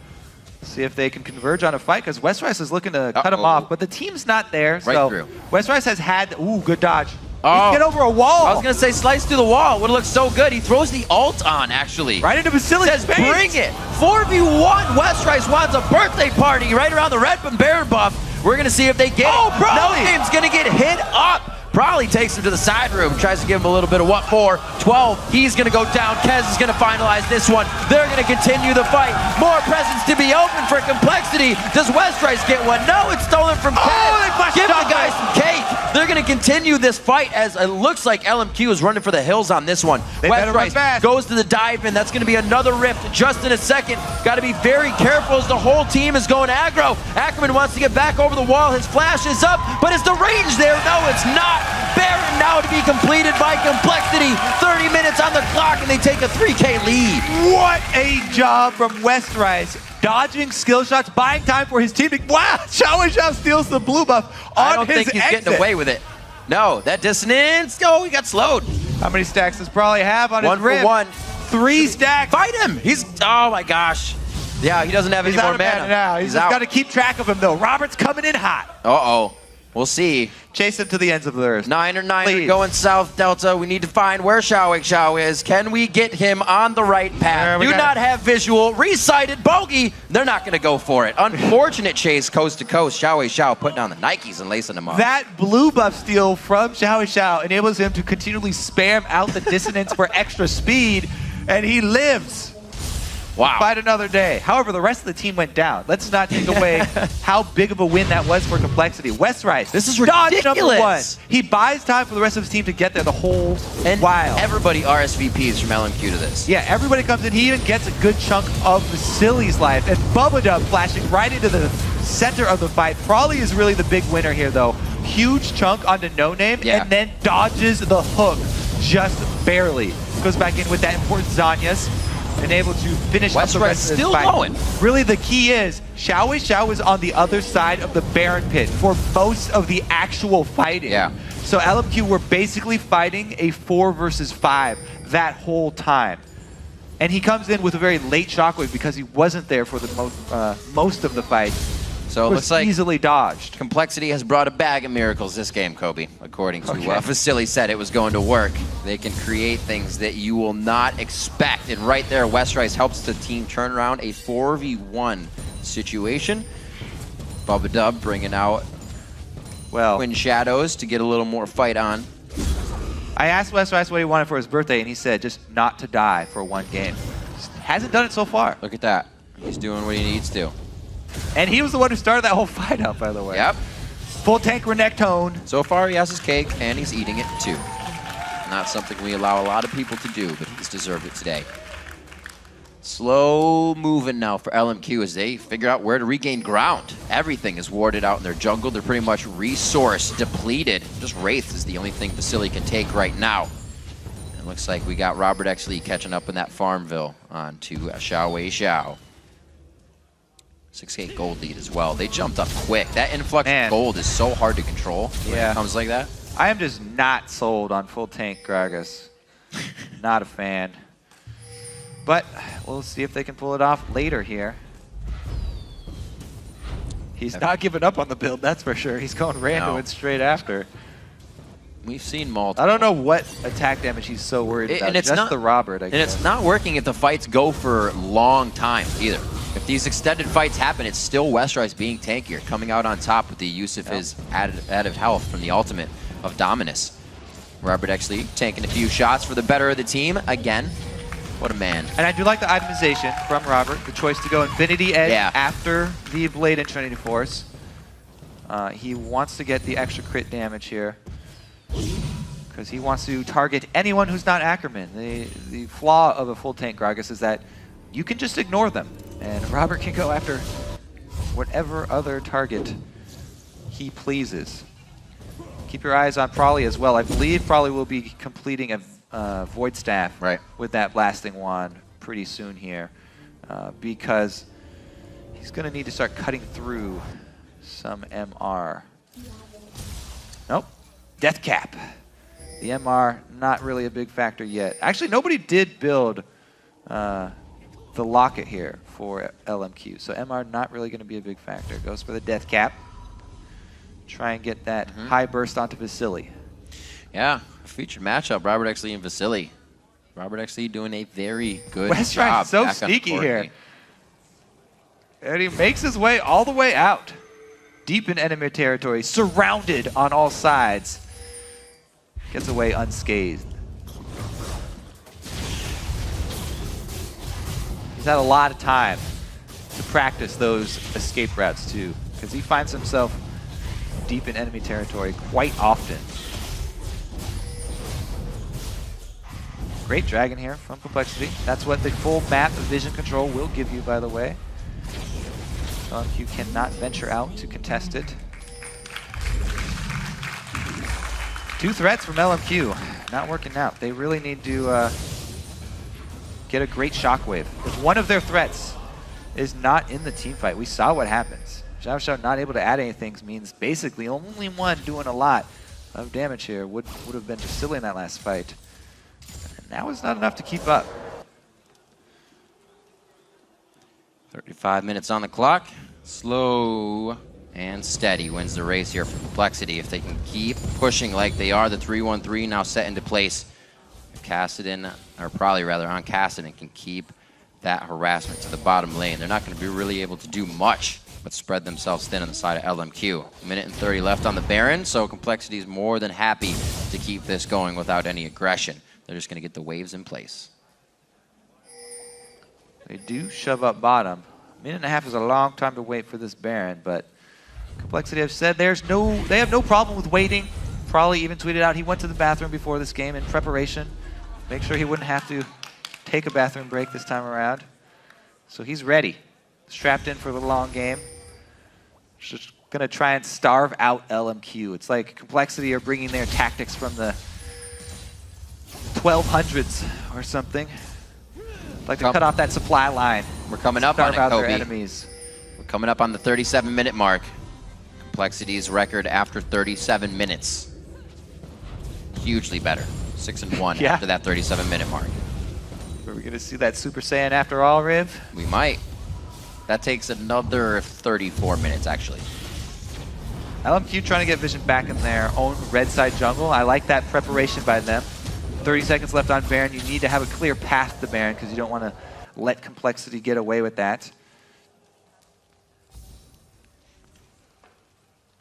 See if they can converge on a fight, because Westrice is looking to cut him off, but the team's not there. Right so through. Westrice has had, good dodge. Oh. He can get over a wall. I was going to say slice through the wall. It would look so good. He throws the ult on, actually. Right into Vasily's Says, face. bring it. 4v1. Westrice wants a birthday party right around the red Baron buff. We're going to see if they get it. Prolly! No Name's going to get hit up Probably takes him to the side room, tries to give him a little bit of what for. 12, he's gonna go down. Kez is gonna finalize this one. They're gonna continue the fight. More presents to be open for Complexity. Does Westrice get one? No, it's stolen from Kez. Give the guy some cake. They're gonna continue this fight as it looks like LMQ is running for the hills on this one. Westrice goes to the dive in. That's gonna be another rift just in a second. Gotta be very careful as the whole team is going aggro. Ackerman wants to get back over the wall. His flash is up, but is the range there? No, it's not. Baron now to be completed by Complexity. 30 minutes on the clock, and they take a 3K lead. What a job from Westrice. Dodging skill shots, buying time for his team. Wow, Xiao steals the blue buff on his exit. I don't think he's getting away with it. No, that dissonance. Oh, he got slowed. How many stacks does Probably have on his rib? 1 for 1. 3 stacks. Fight him. He's, oh my gosh. Yeah, he doesn't have any more mana. Now. He's just got to keep track of him, though. Robert's coming in hot. Uh-oh. We'll see. Chase him to the ends of the earth. Niner going south, Delta. We need to find where Xiao is. Can we get him on the right path? Do not have visual. Resighted bogey. They're not going to go for it. Unfortunate chase coast to coast. Xiao putting on the Nikes and lacing them up. That blue buff steal from Xiao enables him to continually spam out the dissonance for extra speed, and he lives. Wow. Fight another day. However, the rest of the team went down. Let's not take away how big of a win that was for Complexity. Westrice. This is ridiculous. Dodge number 1. He buys time for the rest of his team to get there the whole while. Everybody RSVPs from LMQ to this. Yeah, everybody comes in. He even gets a good chunk of Vasily's life. And Bubba Dub flashing right into the center of the fight. Probably is really the big winner here, though. Huge chunk onto No Name, and then dodges the hook just barely. Goes back in with that important Zanyas. And able to finish up the rest of this fight. Going. Really, the key is Xiao is on the other side of the Baron pit for most of the actual fighting. Yeah. So LMQ were basically fighting a 4 versus 5 that whole time. And he comes in with a very late shockwave because he wasn't there for the most of the fight. So it looks like easily dodged. Complexity has brought a bag of miracles this game, Kobe. According to Vasily said it was going to work. They can create things that you will not expect. And right there, Westrice helps the team turn around a 4v1 situation. Bubba Dub bringing out Twin Shadows to get a little more fight on. I asked Westrice what he wanted for his birthday, and he said just not to die for 1 game. Just hasn't done it so far. Look at that. He's doing what he needs to. And he was the one who started that whole fight out, by the way. Yep. Full tank Renekton. So far, he has his cake, and he's eating it, too. Not something we allow a lot of people to do, but he's deserved it today. Slow moving now for LMQ as they figure out where to regain ground. Everything is warded out in their jungle. They're pretty much resource depleted. Just Wraith is the only thing Vasily can take right now. It looks like we got Robert X. Lee catching up in that Farmville onto Xiao. 6K gold lead as well. They jumped up quick. That influx of gold is so hard to control when it comes like that. I am just not sold on full tank Gragas. Not a fan. But we'll see if they can pull it off later here. He's not giving up on the build, that's for sure. He's going random and straight after. We've seen multiple. I don't know what attack damage he's so worried about. And it's just not the Robert, I guess. And it's not working if the fights go for long time either. If these extended fights happen, it's still Westrice being tankier, coming out on top with the use of his added health from the ultimate of Dominus. Robert X. Lee tanking a few shots for the better of the team again. What a man. And I do like the itemization from Robert, the choice to go Infinity Edge after the Blade and Trinity Force. He wants to get the extra crit damage here because he wants to target anyone who's not Ackerman. The flaw of a full tank Gragas is that you can just ignore them, and Robert can go after whatever other target he pleases. Keep your eyes on Probably as well. I believe Probably will be completing a Void Staff with that Blasting Wand pretty soon here because he's going to need to start cutting through some MR. Nope. Death Cap. The MR, not really a big factor yet. Actually, nobody did build the Locket here for LMQ, so MR not really going to be a big factor. Goes for the Death Cap. Try and get that high burst onto Vasily. Yeah, featured matchup, Robert X. Lee and Vasily. Robert X. Lee doing a very good Westrice job. So sneaky here. And he makes his way all the way out. Deep in enemy territory, surrounded on all sides. gets away unscathed. He's had a lot of time to practice those escape routes too, because he finds himself deep in enemy territory quite often. Great dragon here from Complexity. That's what the full map of vision control will give you, by the way. LMQ cannot venture out to contest it. 2 threats from LMQ, not working out. They really need to get a great shockwave. If one of their threats is not in the team fight, we saw what happens. Xiao Xiao not able to add anything means basically only one doing a lot of damage here would have been just silly in that last fight. And that was not enough to keep up. 35 minutes on the clock. Slow and steady wins the race here for Complexity. If they can keep pushing like they are, the 3-1-3 now set into place. Kassadin, or probably rather on Kassadin, can keep that harassment to the bottom lane. They're not going to be really able to do much but spread themselves thin on the side of LMQ. A minute and 30 left on the Baron, so Complexity is more than happy to keep this going without any aggression. They're just going to get the waves in place. They do shove up bottom. A minute and a half is a long time to wait for this Baron, but Complexity have said they have no problem with waiting. Probably even tweeted out he went to the bathroom before this game in preparation. Make sure he wouldn't have to take a bathroom break this time around. So he's ready. Strapped in for the long game. Just going to try and starve out LMQ. It's like Complexity are bringing their tactics from the 1200s or something. Like to cut off that supply line. We're coming up on it, starve out Kobe. their enemies. We're coming up on the 37-minute mark. Complexity's record after 37 minutes. Hugely better. 6-1 after that 37-minute mark. Are we going to see that Super Saiyan after all, Riv? We might. That takes another 34 minutes, actually. LMQ trying to get vision back in their own red side jungle. I like that preparation by them. 30 seconds left on Baron. You need to have a clear path to Baron because you don't want to let Complexity get away with that.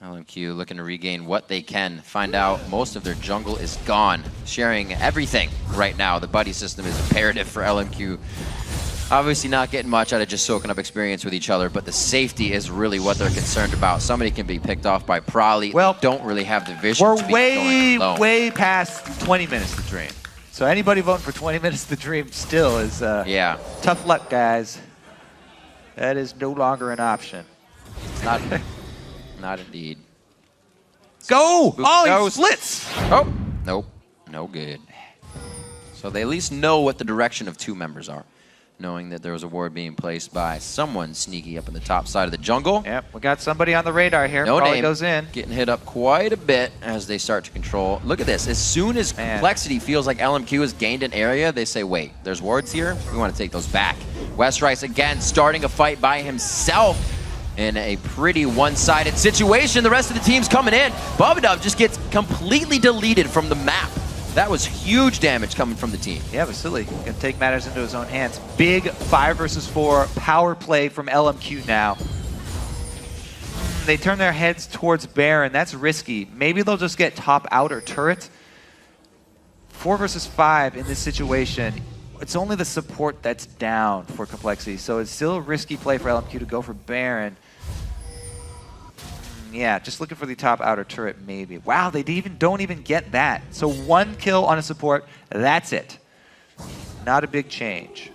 LMQ looking to regain what they can. Find out most of their jungle is gone. Sharing everything right now. The buddy system is imperative for LMQ. Obviously not getting much out of just soaking up experience with each other, but the safety is really what they're concerned about. Somebody can be picked off by Prolly. Well, don't really have the vision to be going alone. We're way past 20 minutes to dream. So anybody voting for 20 minutes to dream still is tough luck, guys. That is no longer an option. It's not. Not indeed. Go! Oh, he splits! Oh, nope. No good. So they at least know what the direction of 2 members are, knowing that there was a ward being placed by someone sneaky up in the top side of the jungle. Yep, we got somebody on the radar here. No Probably name. Goes in. Getting hit up quite a bit as they start to control. Look at this. As soon as Complexity feels like LMQ has gained an area, they say, wait, there's wards here? We want to take those back. Westrice again starting a fight by himself in a pretty one-sided situation. The rest of the team's coming in. Bubadub just gets completely deleted from the map. That was huge damage coming from the team. Yeah, Vasily can take matters into his own hands. Big 5 versus 4 power play from LMQ now. They turn their heads towards Baron. That's risky. Maybe they'll just get top outer turret. 4 versus 5 in this situation. It's only the support that's down for Complexity, so it's still a risky play for LMQ to go for Baron. Yeah, just looking for the top outer turret, maybe. Wow, they don't even get that. So 1 kill on a support, that's it. Not a big change.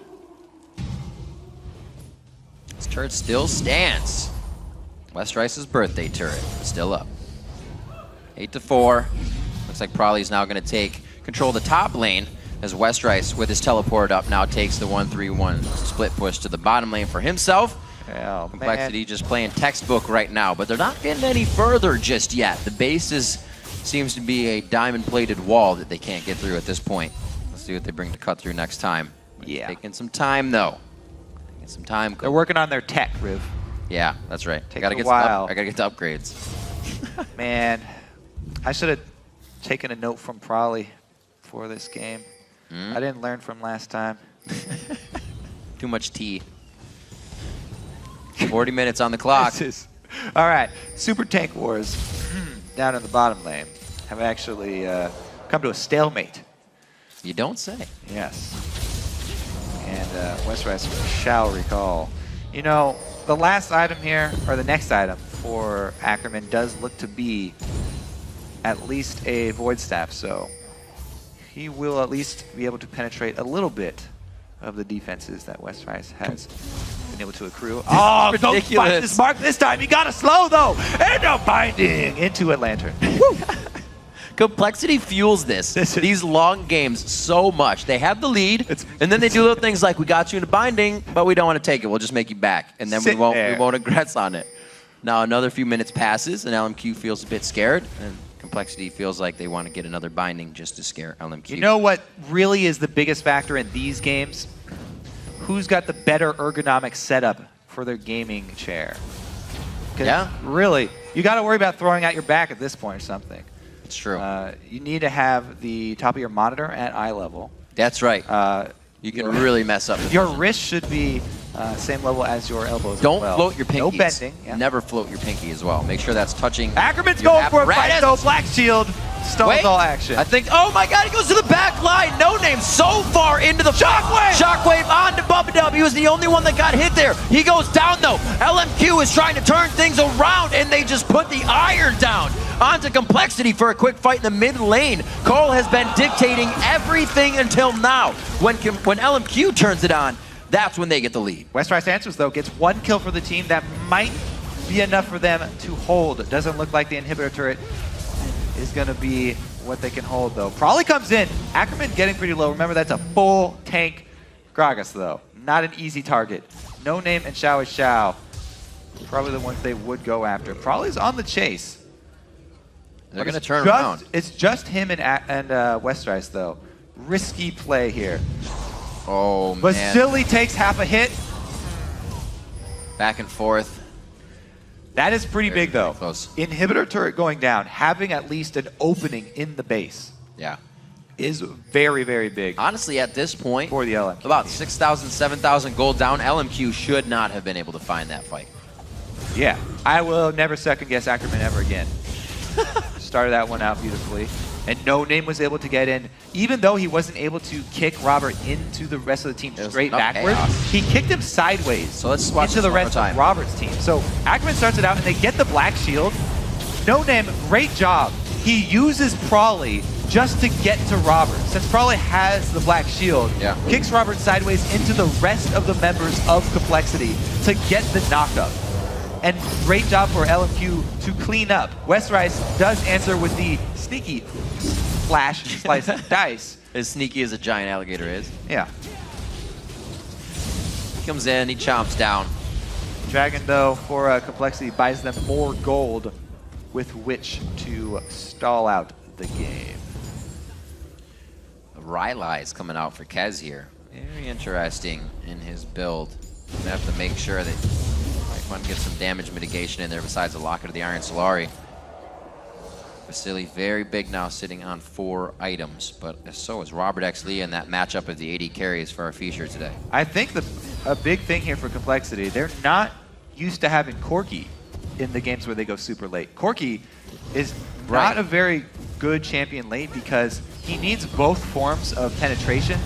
This turret still stands. Westrice's birthday turret, still up. 8-4. Looks like Prolly's now going to take control of the top lane as Westrice, with his teleport up, now takes the 1-3-1 split push to the bottom lane for himself. Oh, Complexity man. just playing textbook right now, but they're not getting any further just yet. The base seems to be a diamond-plated wall that they can't get through at this point. Let's see what they bring to cut through next time. Yeah. Taking some time, though. Taking some time. They're working on their tech, Riv. Yeah, that's right. I Takes gotta a get while. I gotta get to upgrades. Man, I should have taken a note from Prolly for this game. I didn't learn from last time. Too much tea. 40 minutes on the clock. All right, Super Tank Wars down in the bottom lane have actually come to a stalemate. You don't say. Yes. And Westrice shall recall. You know, the last item here, or the next item for Ackerman does look to be at least a Void Staff, so he will at least be able to penetrate a little bit of the defenses that Westrice has been able to accrue. Oh, ridiculous. Don't fight this mark this time. You got to slow, though. And a binding into a lantern. Complexity fuels these long games so much. They have the lead, and then they do little things like, we got you in a binding, but we don't want to take it. We'll just make you back, and then we won't aggress on it. Now another few minutes passes, and LMQ feels a bit scared, and Complexity feels like they want to get another binding just to scare LMQ. You know what really is the biggest factor in these games? Who's got the better ergonomic setup for their gaming chair? Yeah. Really, you got to worry about throwing out your back at this point or something. It's true. You need to have the top of your monitor at eye level. That's right. You can really mess up. Your wrist should be same level as your elbows. Don't float your pinkies. No bending. Yeah. Never float your pinky as well. Make sure that's touching. Ackerman's going for a fight though. Black Shield stalls all action. I think, oh my God, he goes to the back line. No Name so far into the Shockwave! Shockwave on to Bubba W. He was the only one that got hit there. He goes down though. LMQ is trying to turn things around, and they just put the iron down onto Complexity for a quick fight in the mid lane. COL has been dictating everything until now. When LMQ turns it on, that's when they get the lead. Westrice answers though, gets 1 kill for the team. That might be enough for them to hold. It doesn't look like the inhibitor turret is going to be what they can hold though. Probably comes in. Ackerman getting pretty low. Remember, that's a full tank Gragas though. Not an easy target. No Name and Xiao is Xiao. Probably the ones they would go after. Probably's on the chase. They're going to turn around. It's just him and Westrice though. Risky play here. Oh, but man. Silly takes half a hit. Back and forth. That is pretty big, though. Close. Inhibitor turret going down, having at least an opening in the base. Yeah. Is very, very big. Honestly, at this point, for the LMQ. About 6,000, 7,000 gold down, LMQ should not have been able to find that fight. Yeah. I will never second guess Ackerman ever again. Started that one out beautifully. And No Name was able to get in. Even though he wasn't able to kick Robert into the rest of the team straight backwards, he kicked him sideways so let's watch into the rest of Robert's team. So Ackerman starts it out, and they get the Black Shield. No Name, great job. He uses Prawley just to get to Robert. Since Prawley has the Black Shield, kicks Robert sideways into the rest of the members of Complexity to get the knockup. And great job for LMQ to clean up. Westrice does answer with the sneaky flash slice dice. As sneaky as a giant alligator is. Yeah. He comes in, he chomps down. Dragon, though, for Complexity, buys them more gold with which to stall out the game. Rylai is coming out for Kez here. Very interesting in his build. Gonna have to make sure that might want to get some damage mitigation in there besides the Locket of the Iron Solari. Vasily very big now, sitting on 4 items, but so is Robert X. Lee in that matchup of the AD carries for our feature today. I think a big thing here for Complexity, they're not used to having Corki in the games where they go super late. Corki is not a very good champion late because he needs both forms of penetration,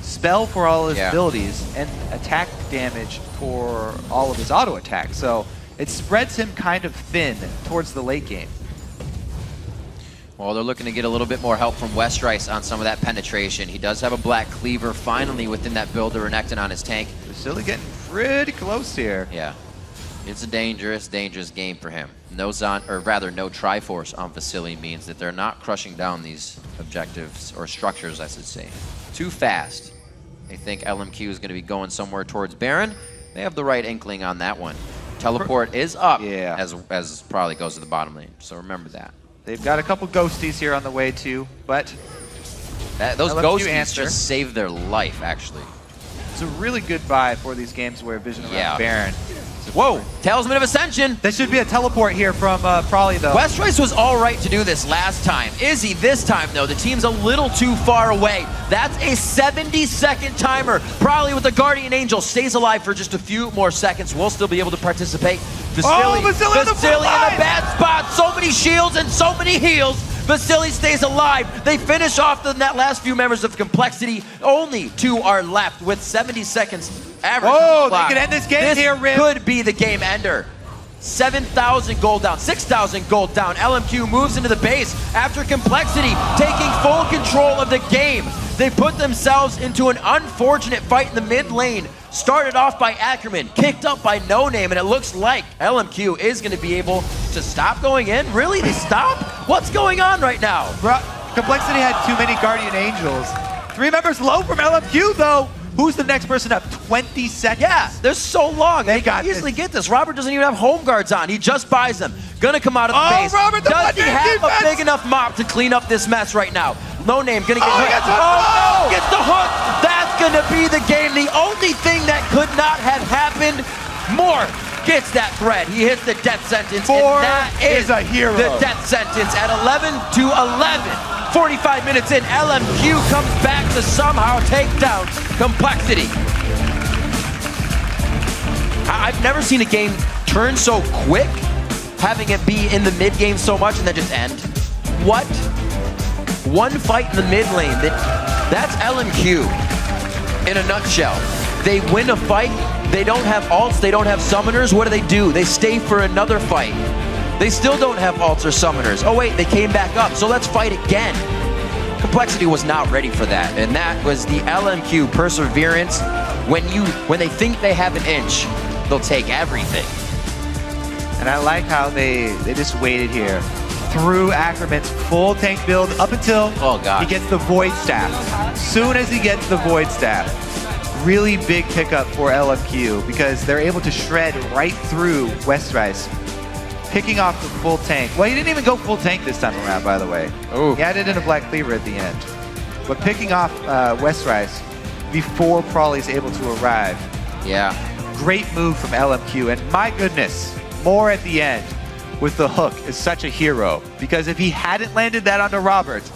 spell for all his abilities, and attack damage for all of his auto attacks. So it spreads him kind of thin towards the late game. Well, they're looking to get a little bit more help from Westrice on some of that penetration. He does have a Black Cleaver finally within that build to Renekton on his tank. Vasily getting pretty close here. Yeah. It's a dangerous, dangerous game for him. No no Triforce on Vasily means that they're not crushing down these objectives, or structures, I should say, too fast. They think LMQ is going to be going somewhere towards Baron. They have the right inkling on that one. Teleport is up, as probably goes to the bottom lane, so remember that. They've got a couple ghosties here on the way too, but those ghosties just save their life, actually. It's a really good buy for these games where Vision around Baron. Whoa, Talisman of Ascension. There should be a teleport here from Prawley, though. Westrice was all right to do this last time. Izzy, this time, though, the team's a little too far away. That's a 70-second timer. Prawley with the Guardian Angel stays alive for just a few more seconds. We'll still be able to participate. Vasily in a bad spot. So many shields and so many heals. Vasily stays alive. They finish off the last few members of Complexity. Only 2 are left with 70 seconds average. Oh, they could end this game here, Riv. Could be the game ender. 7,000 gold down, 6,000 gold down. LMQ moves into the base after Complexity taking full control of the game. They put themselves into an unfortunate fight in the mid lane. Started off by Ackerman, kicked up by No Name, and it looks like LMQ is going to be able to stop going in. Really? They stop? What's going on right now? Complexity had too many Guardian Angels. 3 members low from LMQ, though. Who's the next person up? 20 seconds? Yeah, they're so long. They can easily get this. Robert doesn't even have home guards on. He just buys them. Gonna come out of the base. Robert, does he have a big enough mop to clean up this mess right now? No Name gonna get hooked. Oh, no! Gets the hook. That's gonna be the game. The only thing that could not have happened. More gets that thread. He hits the death sentence. And that is a hero. The death sentence at 11 to 11. 45 minutes in, LMQ comes back to somehow take down Complexity. I've never seen a game turn so quick, having it be in the mid game so much and then just end. What? One fight in the mid lane. That's LMQ in a nutshell. They win a fight, they don't have ults, they don't have summoners. What do? They stay for another fight. They still don't have ults or summoners. Oh wait, they came back up, so let's fight again. Complexity was not ready for that, and that was the LMQ perseverance. When they think they have an inch, they'll take everything. And I like how they just waited here through Ackerman's full tank build up until he gets the Void Staff. Soon as he gets the Void Staff, really big pickup for LMQ because they're able to shred right through Westrice, picking off the full tank. Well, he didn't even go full tank this time around, by the way. Ooh. He added in a Black Cleaver at the end. But picking off Westrice before Prawley's able to arrive. Yeah. Great move from LMQ. And my goodness, more at the end with the hook is such a hero. Because if he hadn't landed that onto Robert,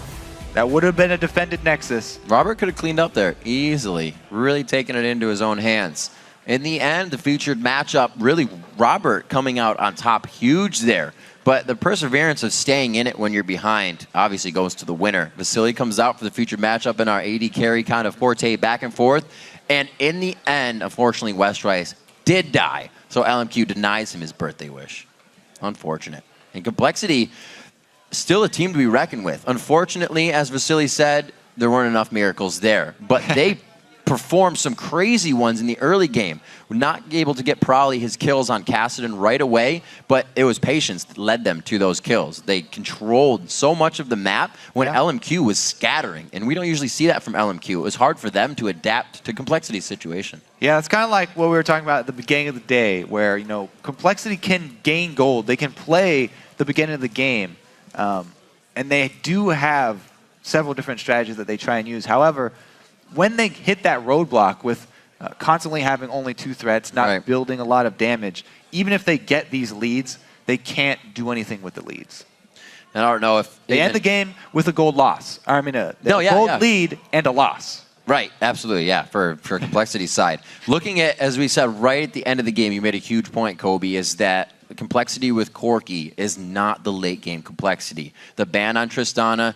that would have been a defended Nexus. Robert could have cleaned up there easily, really taking it into his own hands. In the end, the featured matchup, really Robert coming out on top, huge there. But the perseverance of staying in it when you're behind obviously goes to the winner. Vasily comes out for the featured matchup in our AD carry kind of forte back and forth. And in the end, unfortunately, Westrice did die. So LMQ denies him his birthday wish. Unfortunate. And Complexity, still a team to be reckoned with. Unfortunately, as Vasily said, there weren't enough miracles there. But they performed some crazy ones in the early game. We're not able to get Prawley his kills on Kassadin right away, but it was patience that led them to those kills. They controlled so much of the map when LMQ was scattering, and we don't usually see that from LMQ. It was hard for them to adapt to Complexity's situation. Yeah, it's kind of like what we were talking about at the beginning of the day, where, you know, Complexity can gain gold. They can play the beginning of the game, and they do have several different strategies that they try and use. However, when they hit that roadblock with constantly having only 2 threats, not building a lot of damage, even if they get these leads, they can't do anything with the leads. And I don't know if they end the game with a gold loss. I mean, a gold lead and a loss. Right, absolutely, yeah, for Complexity's side. Looking at, as we said, right at the end of the game, you made a huge point, Kobe, is that the Complexity with Corki is not the late game Complexity. The ban on Tristana,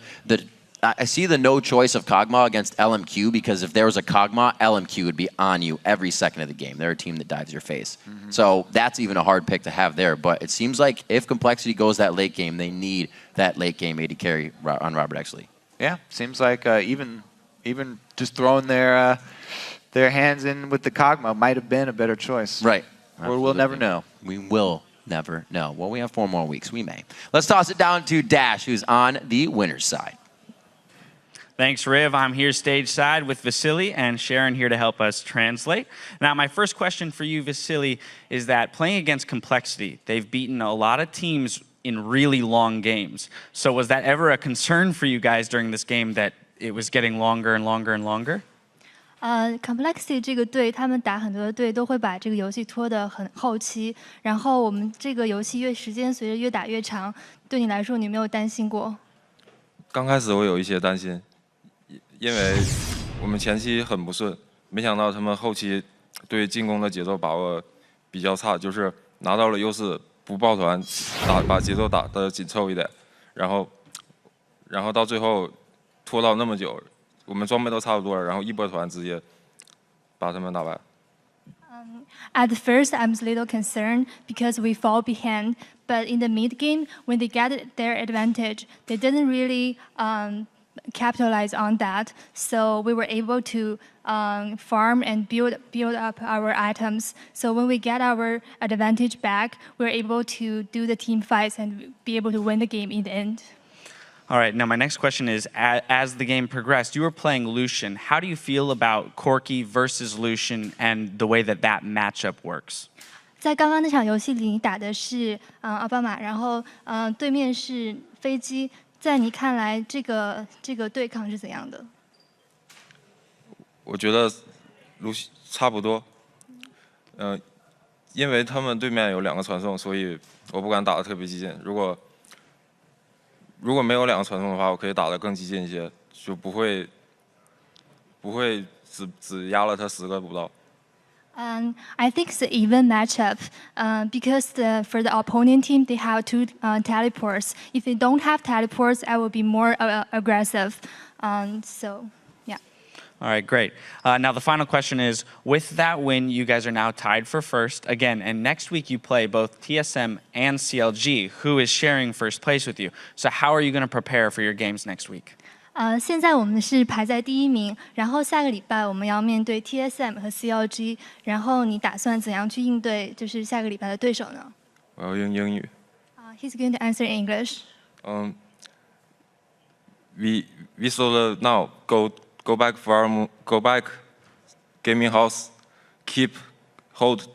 I see the no choice of Kog'Maw against LMQ because if there was a Kog'Maw, LMQ would be on you every second of the game. They're a team that dives your face. So that's even a hard pick to have there. But it seems like if Complexity goes that late game, they need that late game AD carry on Robert Exley. Yeah, seems like even just throwing their hands in with the Kog'Maw might have been a better choice. Right. Or we'll never know. We will never know. Well, we have 4 more weeks. We may. Let's toss it down to Dash, who's on the winner's side. Thanks, Riv. I'm here stage side with Vasily and Sharon here to help us translate. Now, my first question for you, Vasily, is that playing against Complexity, they've beaten a lot of teams in really long games. So was that ever a concern for you guys during this game that it was getting longer and longer and longer? Complexity 这个队，他们打很多的队都会把这个游戏拖得很后期，然后我们这个游戏时间随着越打越长，对你来说，你没有担心过？刚开始我有一些担心。因为我们前期很不顺，没想到他们后期对进攻的节奏把握比较差，就是拿到了优势不抱团，把节奏打得紧凑一点，然后然后到最后拖到那么久，我们装备都差不多了，然后一波团直接把他们打败。At first, I'm a little concerned because we fall behind. But in the mid game, when they get their advantage, they didn't really capitalize on that. So we were able to farm and build up our items. So when we get our advantage back, we're able to do the team fights and be able to win the game in the end. All right, now my next question is, as the game progressed, you were playing Lucian. How do you feel about Corki versus Lucian and the way that matchup works? 在刚刚那场游戏里，你打的是奥巴马，然后对面是飞机。在你看来，这个对抗是怎样的？我觉得差不多。因为他们对面有2个传送，所以我不敢打得特别激进。如果没有2个传送的话，我可以打得更激进一些，就不会只压了他10个不到。I think it's an even matchup because for the opponent team, they have 2 teleports. If they don't have teleports, I will be more aggressive. So, yeah. All right, great. Now the final question is, with that win, you guys are now tied for first again, and next week you play both TSM and CLG, who is sharing first place with you. So how are you going to prepare for your games next week? 现在我们是排在第1名，然后下个礼拜我们要面对 TSM 和 CLG， 然后你打算怎样去应对就是下个礼拜的对手呢？我要用英语。He's going to answer in English. We solo now go back gaming house, hold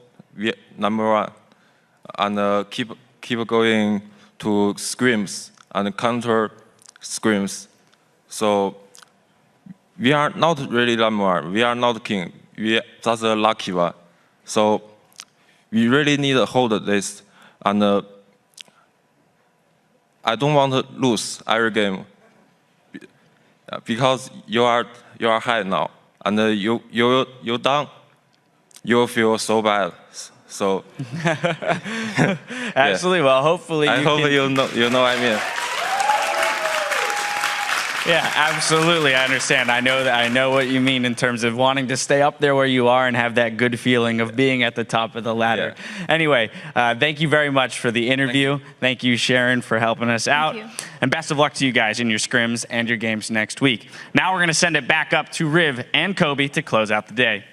number 1, and keep going to scrims and counter scrims. So we are not really number 1. We are not king. We just a lucky one. So we really need to hold this, and I don't want to lose every game because you are high now, and you down, you will feel so bad. So absolutely. Well, hopefully you know what I mean. Yeah, absolutely. I understand. I know what you mean in terms of wanting to stay up there where you are and have that good feeling of being at the top of the ladder. Yeah. Anyway, thank you very much for the interview. Thank you, Sharon, for helping us out. Thank you. And best of luck to you guys in your scrims and your games next week. Now we're going to send it back up to Riv and Kobe to close out the day.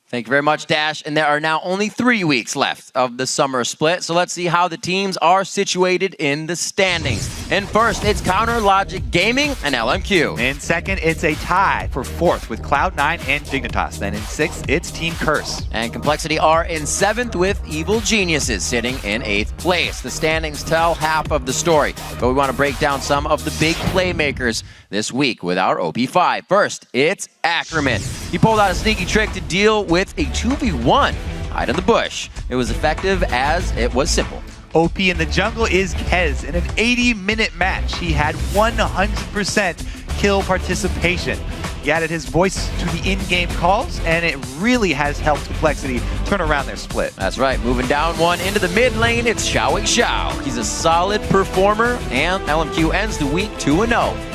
Thank you very much, Dash. And there are now only 3 weeks left of the summer split. So let's see how the teams are situated in the standings. And first, it's Counter Logic Gaming and LMQ. In second, it's a tie for 4th with Cloud9 and Dignitas. Then in 6th, it's Team Curse. And Complexity are in 7th with Evil Geniuses sitting in 8th place. The standings tell half of the story, but we want to break down some of the big playmakers this week with our OP5. First, it's Ackerman. He pulled out a sneaky trick to deal with a 2v1 hide in the bush. It was effective as it was simple. OP in the jungle is Kez. In an 80-minute match, he had 100% kill participation. He added his voice to the in-game calls, and it really has helped Complexity turn around their split. That's right. Moving down one into the mid lane, it's Xiaowei Xiao. He's a solid performer, and LMQ ends the week 2-0,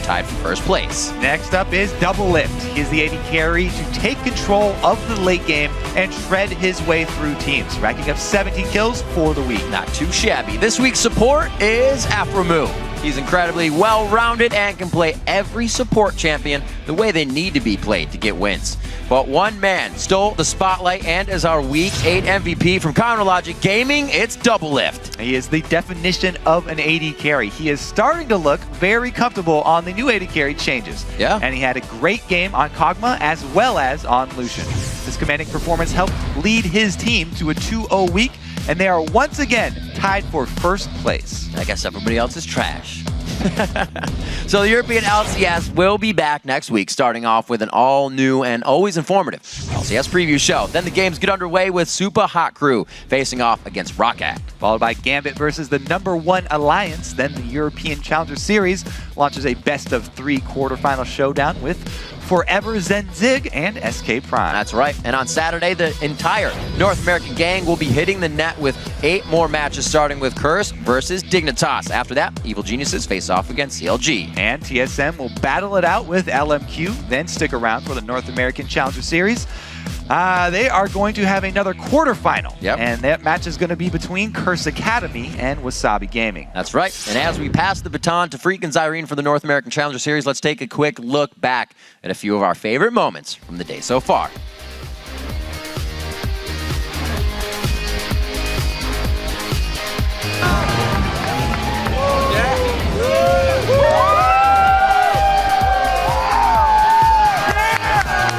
tied for first place. Next up is Double Lift. He is the AD carry to take control of the late game and shred his way through teams, racking up 17 kills for the week. Not too shabby. This week's support is Aframu. He's incredibly well-rounded and can play every support champion the way they need to be played to get wins. But one man stole the spotlight and is our Week 8 MVP from Counter Logic Gaming, it's Double Lift. He is the definition of an AD carry. He is starting to look very comfortable on the new AD carry changes. Yeah. And he had a great game on Kog'Maw as well as on Lucian. This commanding performance helped lead his team to a 2-0 week, and they are once again tied for first place. I guess everybody else is trash. So the European LCS will be back next week, starting off with an all-new and always informative LCS preview show. Then the games get underway with Super Hot Crew facing off against Rocket. Followed by Gambit versus the #1 Alliance. Then the European Challenger Series launches a best-of-3 quarterfinal showdown with Forever Zenzig, and SK Prime. That's right. And on Saturday, the entire North American gang will be hitting the net with 8 more matches, starting with Curse versus Dignitas. After that, Evil Geniuses face off against CLG. And TSM will battle it out with LMQ, then stick around for the North American Challenger Series. They are going to have another quarterfinal, and that match is going to be between Curse Academy and Wasabi Gaming. That's right. And as we pass the baton to Freak and Zyrene for the North American Challenger Series, let's take a quick look back at a few of our favorite moments from the day so far.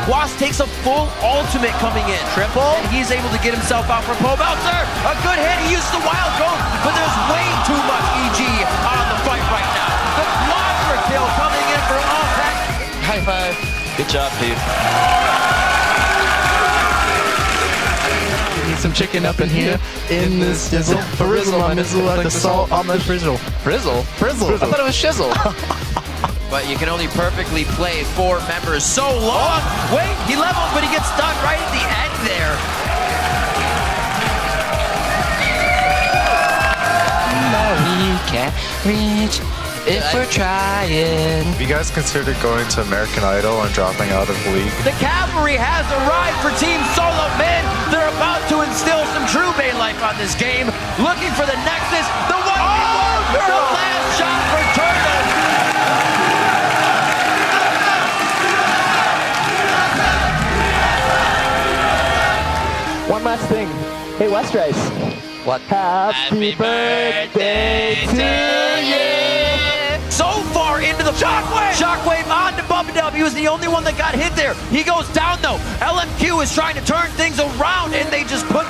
Wasp takes a full ultimate coming in. Triple. And he's able to get himself out for Pobelter. A good hit. He used the wild goat, but there's way too much EG on the fight right now. The Quadra kill coming in for Allpack. High five. Good job, dude. Need some chicken up in here. In this sizzle. Frizzle my nizzle like the salt on the frizzle. Frizzle? Frizzle? I thought it was shizzle. But you can only perfectly play 4 members so long. Wait, he levels, but he gets stuck right at the end there. No, we can't reach if we're trying. Have you guys considered going to American Idol and dropping out of the league? The cavalry has arrived for Team Solo Men. They're about to instill some true Bay life on this game. Looking for the Nexus. The 1v1. The last shot for Turtle. One last thing. Hey, Westrice. What? Happy birthday to you. So far into the Shockwave! Shockwave on to Bubba W is the only one that got hit there. He goes down though. LMQ is trying to turn things around and they just put